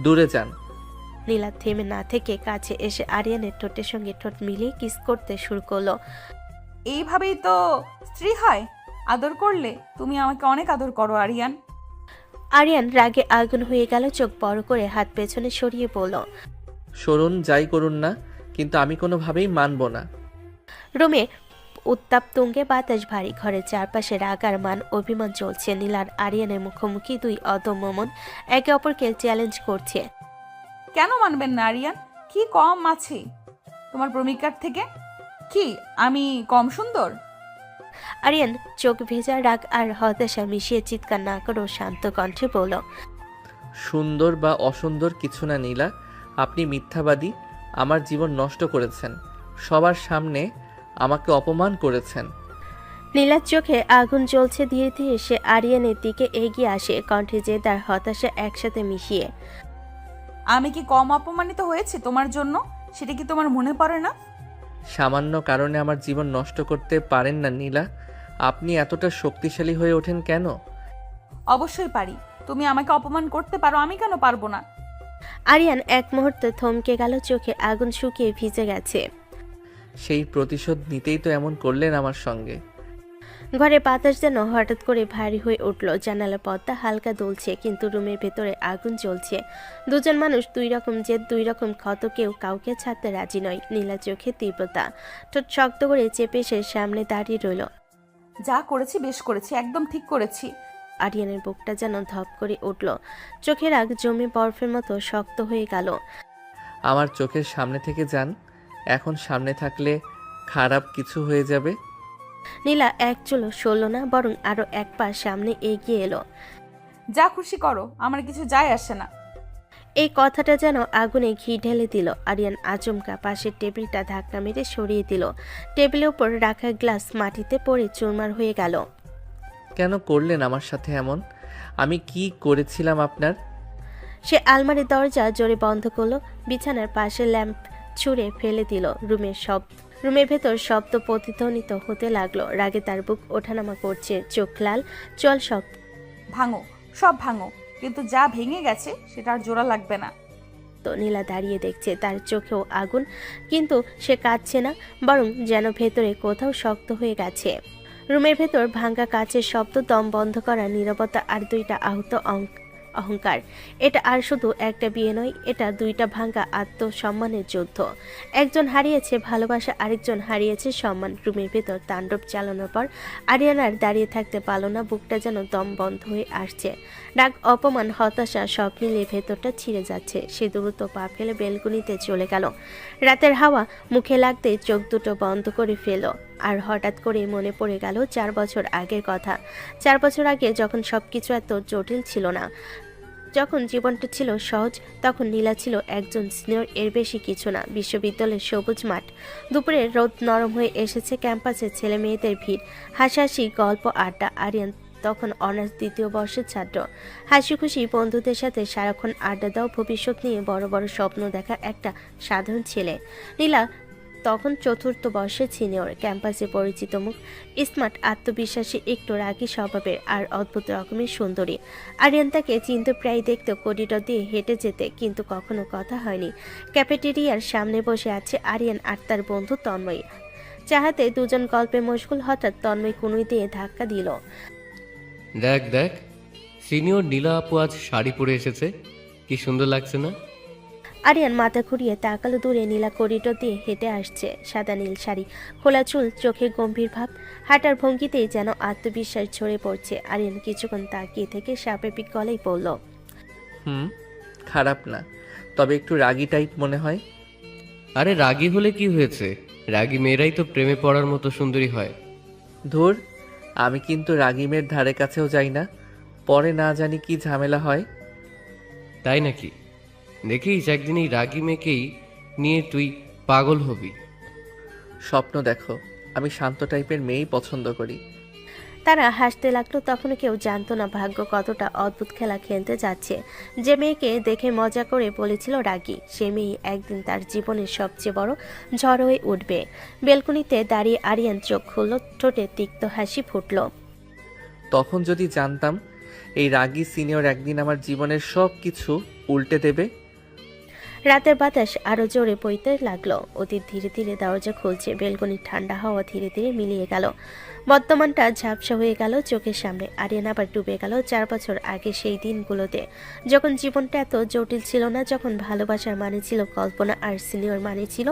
দূরে যান। নীলা থেমে না থেকে কাছে এসে আরিয়ানের ঠোঁটের সঙ্গে ঠোঁট মিলিয়ে কিস করতে শুরু করলো। এইভাবেই তো স্ত্রী হয়? আদর করলে? তুমি আমাকে অনেক আদর করো আরিয়ান। আরিয়ান রাগে আগুন হয়ে গেল, চোখ বড় করে হাত পেছনে সরিয়ে বলল। সরুন, যাই করুন না, কিন্তু আমি কোনোভাবেই মানব না। রুমে উত্তাপ তুঙ্গে, বাতাস ভারী, ঘরের চারপাশে রাগ আর মান অভিমান চলছে। নীলার আরিয়ানের মুখোমুখি দুই অদম্য মন একে অপরকে চ্যালেঞ্জ করছে। কেন মানবেন না আরিয়ান? কি কম আছে তোমার প্রেমিকার থেকে? কি আমি কম সুন্দর? আরিয়ান চোখ ভেজা রাগ আর হতাশা মিশিয়ে চিৎকার না করেও শান্ত কণ্ঠে বলল। সুন্দর বা অসুন্দর কিছু না নীলা, আপনি মিথ্যাবাদী। আমার জীবন নষ্ট করেছেন, সবার সামনে আমাকে অপমান করেছেন। নীলার চোখে আগুন জ্বলছে। ধীরে ধীরে সে আরিয়ানের দিকে এগিয়ে আসে, কণ্ঠে জেদ আর হতাশা একসাথে মিশিয়ে। আমি কি কম অপমানিত হয়েছি তোমার জন্য? সেটা কি তোমার মনে পড়ে না? সামান্য কারণে আমার জীবন নষ্ট করতে পারেন না নীলা। আপনি এতটা শক্তিশালী হয়ে ওঠেন কেন? অবশ্যই পারি। তুমি আমাকে অপমান করতে পারো, আমি কেন পারবো না? আরিয়ান এক মুহূর্তে থমকে গেল, চোখে আগুন শুকিয়ে ভিজে গেছে। সেই প্রতিশোধ নিতেই তো এমন করলেন আমার সঙ্গে। ঘরে বাতাস যেন হঠাৎ করে ভারী হয়ে উঠল। জানালা পর্দা হালকা দুলছে, কিন্তু রুমের ভেতরে আগুন জ্বলছে। দুজন মানুষ, দুই রকম জেদ, দুই রকম ক্ষত, কেউ কাউকে ছাড়তে রাজি নয়। নীলা চোখে তীব্রতা, ঠোঁট শক্ত করে চেপে সে সামনে দাঁড়িয়ে রইল। যা করেছি বেশ করেছি, একদম ঠিক করেছি। আরিয়ানের বুকটা যেন ধপ করে উঠল, চোখের আগ জমে বরফের মতো শক্ত হয়ে গেল। আমার চোখের সামনে থেকে যান, এখন সামনে থাকলে খারাপ কিছু হয়ে যাবে। নীলা এক চুলো সরল না, বরং আরো এক পা সামনে এগিয়ে এলো। যা খুশি করো, আমার কিছু যায় আসে না। এই কথাটা যেন আগুনে ঘি ঢেলে দিল। আরিয়ান আচমকা পাশের টেবিলটা ধাক্কা মেরে সরিয়ে দিল। টেবিলের উপর রাখা গ্লাস মাটিতে পড়ে চুরমার হয়ে গেল। কেন করলেন আমার সাথে এমন? আমি কি করেছিলাম আপনার? সে আলমারির দরজা জোরে বন্ধ করলো, বিছানার পাশে ল্যাম্প ছুঁড়ে ফেলে দিল। রুমের ভেতর শব্দ প্রতিধ্বনিত হতে লাগলো। রাগে তার বুক ওঠানামা করছে, চোখ লাল, চল সব ভাঙো, সব ভাঙো, কিন্তু যা ভেঙে গেছে সেটা আর জোড়া লাগবে না। তো নীলা দাঁড়িয়ে দেখছে, তার চোখেও আগুন, কিন্তু সে কাঁদছে না, বরং যেন ভেতরে কোথাও শক্ত হয়ে গেছে। রুমের ভেতর ভাঙ্গা কাচের শব্দ, দম বন্ধ করা নীরবতা আর দুইটা আহত অহংকার। এটা আর শুধু একটা বিয়ে নয়, এটা দুইটা ভাঙ্গা আত্মসম্মানের যুদ্ধ। একজন হারিয়েছে ভালোবাসা, আরেকজন হারিয়েছে সম্মান। রুমের ভেতর তাণ্ডব চালানোর পর আরিয়ান আর দাঁড়িয়ে থাকতে পারল না, বুকটা যেন দম বন্ধ হয়ে আসছে। রাগ, অপমান, হতাশা সব মিলিয়ে ভেতরটা ছিঁড়ে যাচ্ছে। সে দ্রুত পা ফেলে বেলকনিতে চলে গেল। রাতের হাওয়া মুখে লাগতে চোখ দুটো বন্ধ করে ফেল। আর হঠাৎ করে মনে পড়ে গেল 4 বছর আগের কথা। 4 বছর আগে যখন সবকিছু এত জটিল ছিল না, যখন জীবনটা ছিল সহজ, তখন নীলা ছিল একজন সিনিয়র, এর বেশি কিছু না। বিশ্ববিদ্যালয়ের সবুজ মাঠ, দুপুরের রোদ নরম হয়ে এসেছে, ক্যাম্পাসে ছেলে মেয়েদের ভিড়, হাসাহাসি, গল্প, আড্ডা। আরিয়ান তখন অনার্স 2য় বর্ষের ছাত্র। হাসি খুশি বন্ধুদের সাথে সারাক্ষণ আড্ডা দাও, ভবিষ্যৎ নিয়ে বড় বড় স্বপ্ন দেখা একটা সাধারণ ছেলে। নীলা তখন 4র্থ বর্ষের সিনিয়র, ক্যাম্পাসে পরিচিত মুখ, স্মার্ট, আত্মবিশ্বাসী, একটু রাগী স্বভাবের আর অদ্ভুত রকমের সুন্দরী। আরিয়ান তাকে চিনতে, প্রায় দেখতে, করিডোর দিয়ে হেঁটে যেতে, কিন্তু কখনো কথা হয়নি। ক্যাফেটেরিয়ার সামনে বসে আছে আরিয়ান আর তার বন্ধু তন্ময়। চাহাতে দুজন গল্পে মশগুল। হঠাৎ তন্ময় কুনুই দিয়ে ধাক্কা দিল। দেখ দেখ, সিনিয়র নীলা আপু আজ শাড়ি পরে এসেছে, কি সুন্দর লাগছে না? আরিয়ান মাথা ঘুরিয়ে তাকালো। দূরে নীলা করিডোর দিয়ে হেঁটে আসছে, সাদা নীল শাড়ি, খোলা চুল, চোখে গম্ভীর ভাব, হাঁটার ভঙ্গিতেই যেন আত্মবিশ্বাস ঝরে পড়ছে। আরিয়ান কিছুক্ষণ তাকিয়ে থেকে স্বাভাবিক গলায় বলল, খারাপ না, তবে একটু রাগী টাইপ মনে হয়। আরে রাগী হলে কি হয়েছে? রাগী মেয়েরাই তো প্রেমে পড়ার মতো সুন্দরী হয়। ধুর, আমি কিন্তু রাগী মেয়ের ধারে কাছেও যাই না, পরে না জানি কি ঝামেলা হয়। তাই নাকি? দেখিস একদিন এই রাগী মেয়েকেই নিয়ে তুই পাগল হবি। স্বপ্ন দেখো, আমি শান্ত টাইপের মেয়েই পছন্দ করি। তারা হাসতে লাগলো। তখনও কেউ জানতো না ভাগ্য কতটা অদ্ভুত খেলা খেলতে যাচ্ছে। যে মেয়েকে দেখে মজা করে বলেছিল রাগী, সে মেয়ে একদিন তার জীবনের সবচেয়ে বড় ঝড় হয়ে উঠবে। বেলকনিতে দাঁড়িয়ে আরিয়ান চোখ খুলল, ঠোঁটে তিক্ত হাসি ফুটল। তখন যদি জানতাম এই রাগী সিনিয়র একদিন আমার জীবনের সব কিছু উল্টে দেবে। রাতের বাতাস আরো জোরে বইতে লাগলো। অতীত ধীরে ধীরে দরজা খুলছে, বেলকনির ঠান্ডা হাওয়া ধীরে ধীরে মিলিয়ে গেল। বর্তমানটা ঝাপসা হয়ে গেল চোখের সামনে। আরিয়ান আবার ডুবে গেল 4 বছর আগে সেই দিনগুলোতে, যখন জীবনটা এত জটিল ছিল না, যখন ভালোবাসার মানে ছিল কল্পনা আর সিনিয়র মানে ছিল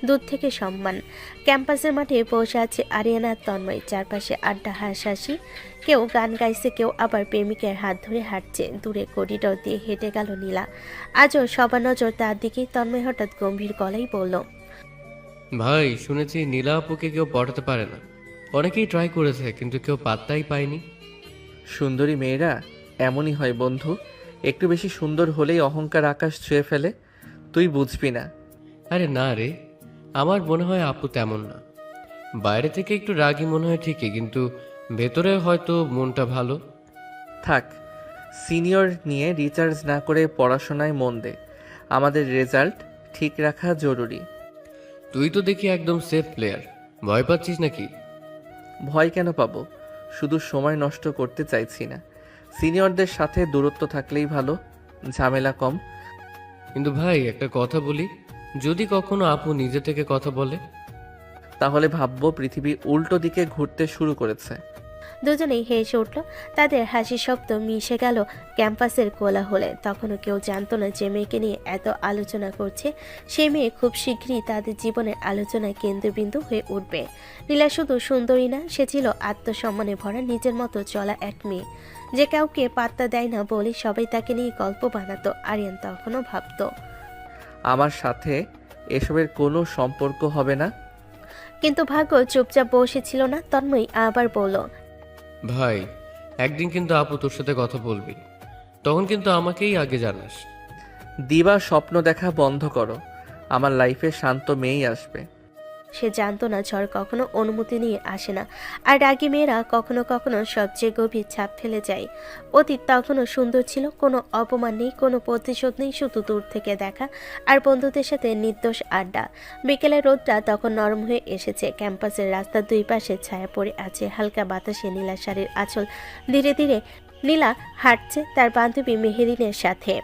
দূর থেকে সম্মান। ক্যাম্পাসের মাঠে বসে আছে আরিয়ান আর তন্ময়, চারপাশে আড্ডা, হাসাহাসি, কেউ গান গাইছে, কেউ আবার প্রেমিকের হাত ধরে হাঁটছে। দূরে করিডোর দিয়ে হেঁটে গেল নীলা। আজও সবার নজর তার দিকেই। তন্ময় হঠাৎ গম্ভীর গলায় বলল, ভাই শুনেছি নীলা আপুকে কেউ পটাতে পারে না। অনেকেই ট্রাই করেছে কিন্তু কেউ পাত্তাই পায়নি। সুন্দরী মেয়েরা এমনই হয় বন্ধু, একটু বেশি সুন্দর হলেই অহংকার আকাশ ছুঁয়ে ফেলে। তুই বুঝবি না। আরে না রে, আমার মনে হয় আপু তেমন না। বাইরে থেকে একটু রাগী মনে হয় ঠিকই, কিন্তু ভেতরে হয়তো মনটা ভালো। থাক, সিনিয়র নিয়ে রিচার্জ না করে পড়াশোনায় মন দে। আমাদের রেজাল্ট ঠিক রাখা জরুরি। তুই তো দেখি একদম সেফ প্লেয়ার, ভয় পাচ্ছিস নাকি? ভয় কেন পাবো? শুধু সময় নষ্ট করতে চাইছি না। সিনিয়রদের সাথে দূরত্ব থাকলেই ভালো, ঝামেলা কম। কিন্তু ভাই একটা কথা বলি, যদি কখনো আপু নিজে থেকে কথা বলে তাহলে ভাববো পৃথিবী উল্টো দিকে ঘুরতে শুরু করেছে। দুজনেই হেসে উঠল। তাদের হাসি শব্দ মিশে গেল ক্যাম্পাসের কোলাহলে। তখনও কেউ জানতো না যে মেয়েকে নিয়ে এত আলোচনা করছে সেই মেয়ে খুব শীঘ্রই তাদের জীবনের আলোচনায় কেন্দ্রবিন্দু হয়ে উঠবে। নীলা শুধু সুন্দরী না, সে ছিল আত্মসম্মানে ভরা নিজের মতো চলা এক মেয়ে, যে কাউকে পাত্তা দেয় না বলে সবাই তাকে নিয়ে গল্প বানাতো। আরিয়ান তখনও ভাবতো আমার সাথে এসবের কোনো সম্পর্ক হবে না। কিন্তু ভাগ্য চুপচাপ বসেছিল না। তন্ময় আবার বলল, ভাই একদিন কিন্তু আপু তোর সাথে কথা বলবি, তখন কিন্তু আমাকেই আগে জানাস। দিবা স্বপ্ন দেখা বন্ধ করো, আমার লাইফে শান্ত মেয়েই আসবে। সে জানতো না ঝড় কখনো অনুমতি নিয়ে আসে না, আর রাগী মেয়েরা কখনো কখনো সবচেয়ে গভীর ছাপ ফেলে যায়। অতীত তখনও সুন্দর ছিল, কোনো অপমান নেই, কোনো প্রতিশোধ নেই, শুধু দূর থেকে দেখা আর বন্ধুদের সাথে নির্দোষ আড্ডা। বিকেলের রোদটা তখন নরম হয়ে এসেছে। ক্যাম্পাসের রাস্তার দুই পাশে ছায়া পড়ে আছে, হালকা বাতাসে নীলা শাড়ির আঁচল ধীরে ধীরে নীলা হাঁটছে তার বান্ধবী মেহেরিনের সাথে।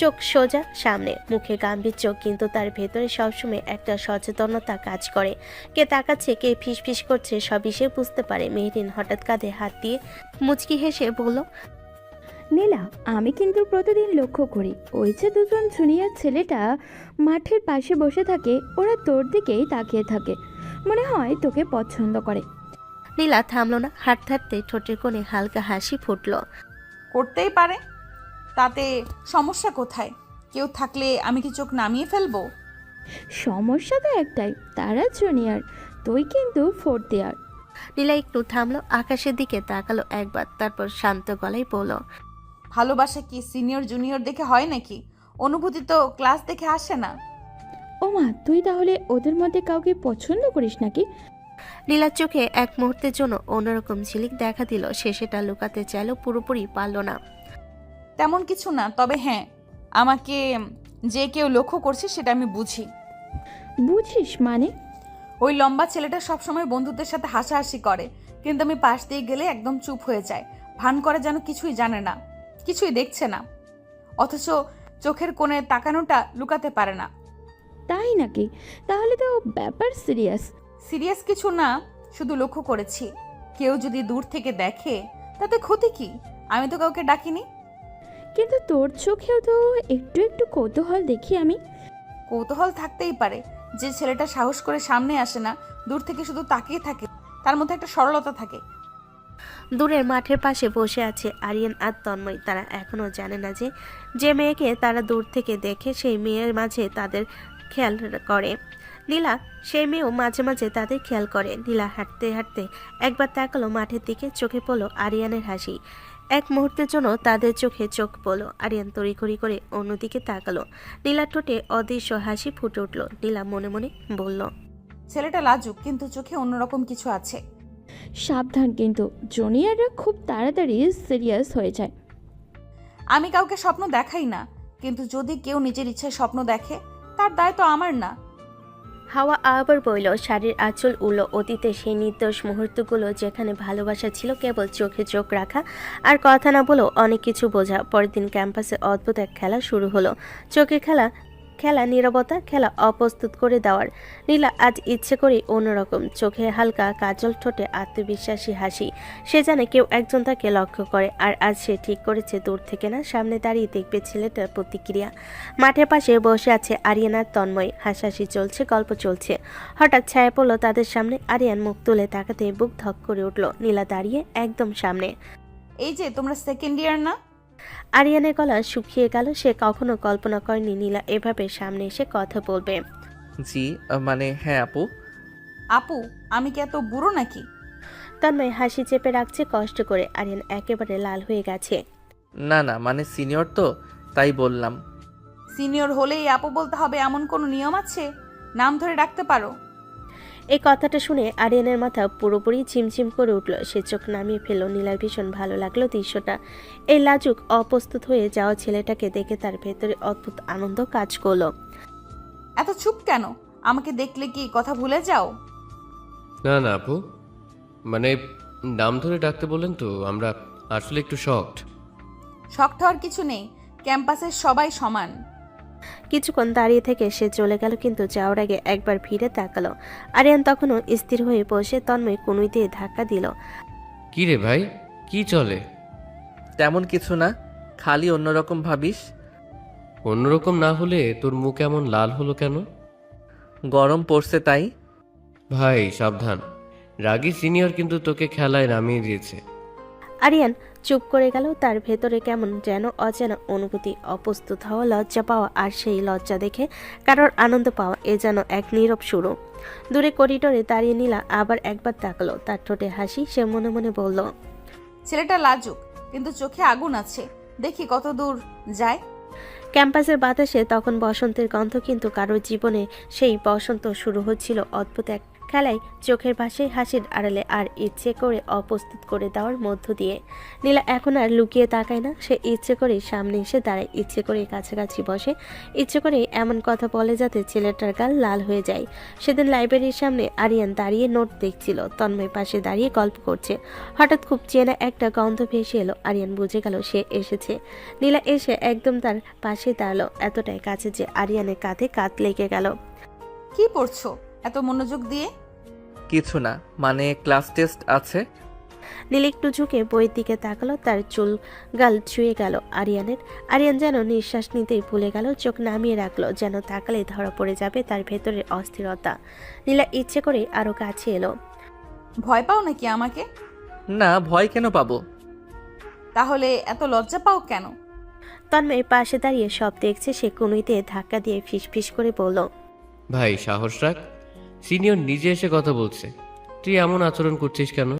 চোখ সোজা সামনে, মুখে গাম্ভীর চোখ, কিন্তু তার ভেতরে সবসময় একটা সচেতনতা কাজ করে। কে তাকাচ্ছে, কে ফিসফিস করছে, সবই সে বুঝতে পারে। মেহেরিন হঠাৎ কাঁধে হাত দিয়ে মুচকি হেসে বলল, নীলা, আমি কিন্তু প্রতিদিন লক্ষ্য করি ওই যে দুজন জুনিয়র ছেলেটা মাঠের পাশে বসে থাকে, ওরা তোর দিকেই তাকিয়ে থাকে, মনে হয় তোকে পছন্দ করে। নীলা থামলো না, হাঁটতে হাঁটতে ঠোঁটের কোণে হালকা হাসি ফুটল। করতেই পারে, তাতে সমস্যা কোথায়? কেউ থাকলে আমি কি চোখ নামিয়ে ফেলবো? সমস্যা তো একটাই, তারা জুনিয়র, তুই কিন্তু 4th ইয়ার। নীলা একটু থামলো, আকাশের দিকে তাকালো একবার, তারপর শান্ত গলায় বলল, ভালোবাসা কি সিনিয়র জুনিয়র দেখে হয় নাকি? অনুভূতি তো ক্লাস দেখে আসে না। ও মা, তুই তাহলে ওদের মধ্যে কাউকে পছন্দ করিস নাকি? নীলার চোখে এক মুহূর্তের জন্য অন্যরকম ঝিলিক দেখা দিল। সে সেটা লুকাতে চাইল, পুরোপুরি পারল না। তেমন কিছু না, তবে হ্যাঁ, আমাকে যে কেউ লক্ষ্য করছে সেটা আমি বুঝি। বুঝিস মানে? ওই লম্বা ছেলেটা সবসময় বন্ধুদের সাথে হাসাহাসি করে, কিন্তু আমি পাশ দিয়ে গেলে একদম চুপ হয়ে যায়, ভান করে যেন কিছুই জানে না, কিছুই দেখছে না, অথচ চোখের কোণে তাকানোটা লুকাতে পারে না। তাই নাকি? তাহলে তো ব্যাপার সিরিয়াস। সিরিয়াস কিছু না, শুধু লক্ষ্য করেছি। কেউ যদি দূর থেকে দেখে তাতে ক্ষতি কি? আমি তো কাউকে ডাকিনি। কিন্তু তোর চোখেও তো একটু একটু কৌতূহল দেখি আমি। কৌতূহল থাকতেই পারে, যে ছেলেটা সাহস করে সামনে আসে না, দূর থেকে শুধু তাকিয়ে থাকে, তার মধ্যে একটা সরলতা থাকে। দূরের মাঠের পাশে বসে আছে আরিয়ান আর তন্ময়। তারা এখনো জানে না যে যে মেয়েকে তারা দূর থেকে দেখে সেই মেয়ের মাঝে তাদের খেয়াল করে। নীলা সেই মেয়েও মাঝে মাঝে তাদের খেয়াল করে। নীলা হাঁটতে হাঁটতে একবার তাকালো মাঠের দিকে, চোখে পড়লো আরিয়ানের হাসি। এক মুহূর্তের জন্য তাদের চোখে চোখ পড়লো। আরিয়ান তড়িঘড়ি করে অন্যদিকে তাকালো। নীলার ঠোঁটে অদৃশ্য হাসি ফুটে উঠল। নীলা মনে মনে বলল, ছেলেটা লাজুক, কিন্তু চোখে অন্যরকম কিছু আছে। সাবধান, কিন্তু জুনিয়ররা খুব তাড়াতাড়ি সিরিয়াস হয়ে যায়। আমি কাউকে স্বপ্ন দেখাই না, কিন্তু যদি কেউ নিজের ইচ্ছায় স্বপ্ন দেখে তার দায় তো আমার না। হাওয়া আবার বইল, শাড়ির আঁচল উড়ল অতীতে সেই নির্দোষ মুহূর্তগুলো যেখানে ভালোবাসা ছিল কেবল চোখে চোখ রাখা আর কথা না বলেও অনেক কিছু বোঝা। পরের দিন ক্যাম্পাসে অদ্ভুত এক খেলা শুরু হলো। চোখে খেলা নীরবতা, খেলা অপ্রস্তুত করে দেওয়ার। নীলা আজ ইচ্ছে করে অন্যরকম, চোখে হালকা কাজল, ঠোঁটে আত্মবিশ্বাসী হাসি। সে জানে কেউ একজন তাকে লক্ষ্য করে, আর আজ সে ঠিক করেছে দূর থেকে না, সামনে দাঁড়িয়ে দেখবে ছেলেটার প্রতিক্রিয়া। মাঠের পাশে বসে আছে আরিয়ান আর তন্ময়, হাসাহাসি চলছে, গল্প চলছে। হঠাৎ ছায়া পড়লো তাদের সামনে। আরিয়ান মুখ তুলে তাকাতে বুক ধক করে উঠল। নীলা দাঁড়িয়ে একদম সামনে। এই যে তোমরা সেকেন্ড ইয়ার না? আরিয়ানের গলা শুকিয়ে গেল। সে কখনো কল্পনা করেনি নীলা এভাবে সামনে এসে কথা বলবে। জি মানে হ্যাঁ আপু। আপু, আমি কি এত বুড়ো নাকি? তন্ময় হাসি চেপে রাখছে কষ্ট করে। আরিয়ান একেবারে লাল হয়ে গেছে। না না, মানে সিনিয়র তো, তাই বললাম। সিনিয়র হলেই আপু বলতে হবে এমন কোনো নিয়ম আছে? নাম ধরে ডাকতে পারো। এই কথাটা শুনে আরিয়ানের মাথা পুরোপুরি ঝিমঝিম করে উঠল। সে চোখ নামিয়ে ফেলল। নীলার ভীষণ ভালো লাগলো দৃশ্যটা। এই লাজুক অপ্রস্তুত হয়ে যাওয়া ছেলেটাকে দেখে তার ভেতরে অদ্ভুত আনন্দ কাজ করলো। এত চুপ কেন? আমাকে দেখলে কি কথা ভুলে যাও? না না আপু, মানে নাম ধরে ডাকতে বললেন তো, আমরা আসলে একটু শকড। শক্ত হওয়ার কিছু নেই, ক্যাম্পাসের সবাই সমান। কিছুক্ষণ দাঁড়িয়ে থেকে সে চলে গেল, কিন্তু যাওয়ার আগে একবার ফিরে তাকালো। আরিয়ান তখনও স্থির হয়ে বসে। তন্ময় কনুই দিয়ে ধাক্কা দিল। কি রে ভাই, কি চলে? তেমন কিছু না, খালি অন্যরকম ভাবিস। অন্যরকম না হলে তোর মুখ এমন লাল হলো কেন? গরম পড়ছে তাই। ভাই সাবধান, রাগী সিনিয়র কিন্তু তোকে খেলায় নামিয়ে দিয়েছে। আরিয়ান চুপ করে গেল। তার ভেতরে কেমন যেন অচেনা অনুভূতি, অপ্রস্তুত হওয়া, লজ্জা পাওয়া, আর সেই লজ্জা দেখে কারোর আনন্দ পাওয়া, এ যেন এক নীরব শুরু। দূরে করিডোরে দাঁড়িয়ে নীলা আবার একবার তাকালো। তার ঠোঁটে হাসি। সে মনে মনে বলল, ছেলেটা লাজুক, কিন্তু চোখে আগুন আছে, দেখি কত দূর যায়। ক্যাম্পাসের বাতাসে তখন বসন্তের গন্ধ, কিন্তু কারোর জীবনে সেই বসন্ত শুরু হচ্ছিল অদ্ভুত এক খেলায়, চোখের পাশে হাসির আড়ালে, আর ইচ্ছে করে অপ্রস্তুত করে দেওয়ার মধ্য দিয়ে। নীলা এখন আর লুকিয়ে তাকায় না। সে ইচ্ছে করে সামনে এসে দাঁড়ায়, ইচ্ছে করে কাছাকাছি বসে, ইচ্ছে করে এমন কথা বলে যাতে ছেলেটার গাল লাল হয়ে যায়। সেদিন লাইব্রেরির সামনে আরিয়ান দাঁড়িয়ে নোট দেখছিল, তন্ময় পাশে দাঁড়িয়ে গল্প করছে। হঠাৎ খুব চেনা একটা গন্ধ ভেসে এলো। আরিয়ান বুঝে গেল সে এসেছে। নীলা এসে একদম তার পাশে দাঁড়ালো, এতটাই কাছে যে আরিয়ানের কাঁধে কাঁধ লেগে গেল। কি পড়ছো এত মনোযোগ দিয়ে? কিছু না, মানে ক্লাস টেস্ট আছে। নীল একটু ঝুঁকে বইয়ের দিকে তাকালো। তার চুল গাল ছুঁয়ে গেল আরিয়ানের। আরিয়ান যেন নিঃশ্বাস নিতেই ভুলে গেল, চোখ নামিয়ে রাখলো, যেন তাকালে ধরা পড়ে যাবে তার ভেতরের অস্থিরতা। নীলা ইচ্ছে করে আরো কাছে এলো। ভয় পাও নাকি আমাকে? না, ভয় কেন পাবো? তাহলে এত লজ্জা পাও কেন? তন্ময় পাশে দাঁড়িয়ে সব দেখছে। সে কনুইতে ধাক্কা দিয়ে ফিসফিস করে বলল, ভাই সাহস রাখ, সিনিয়র নিজে এসে কথা বলছে, তুই এমন আচরণ করছিস কেন?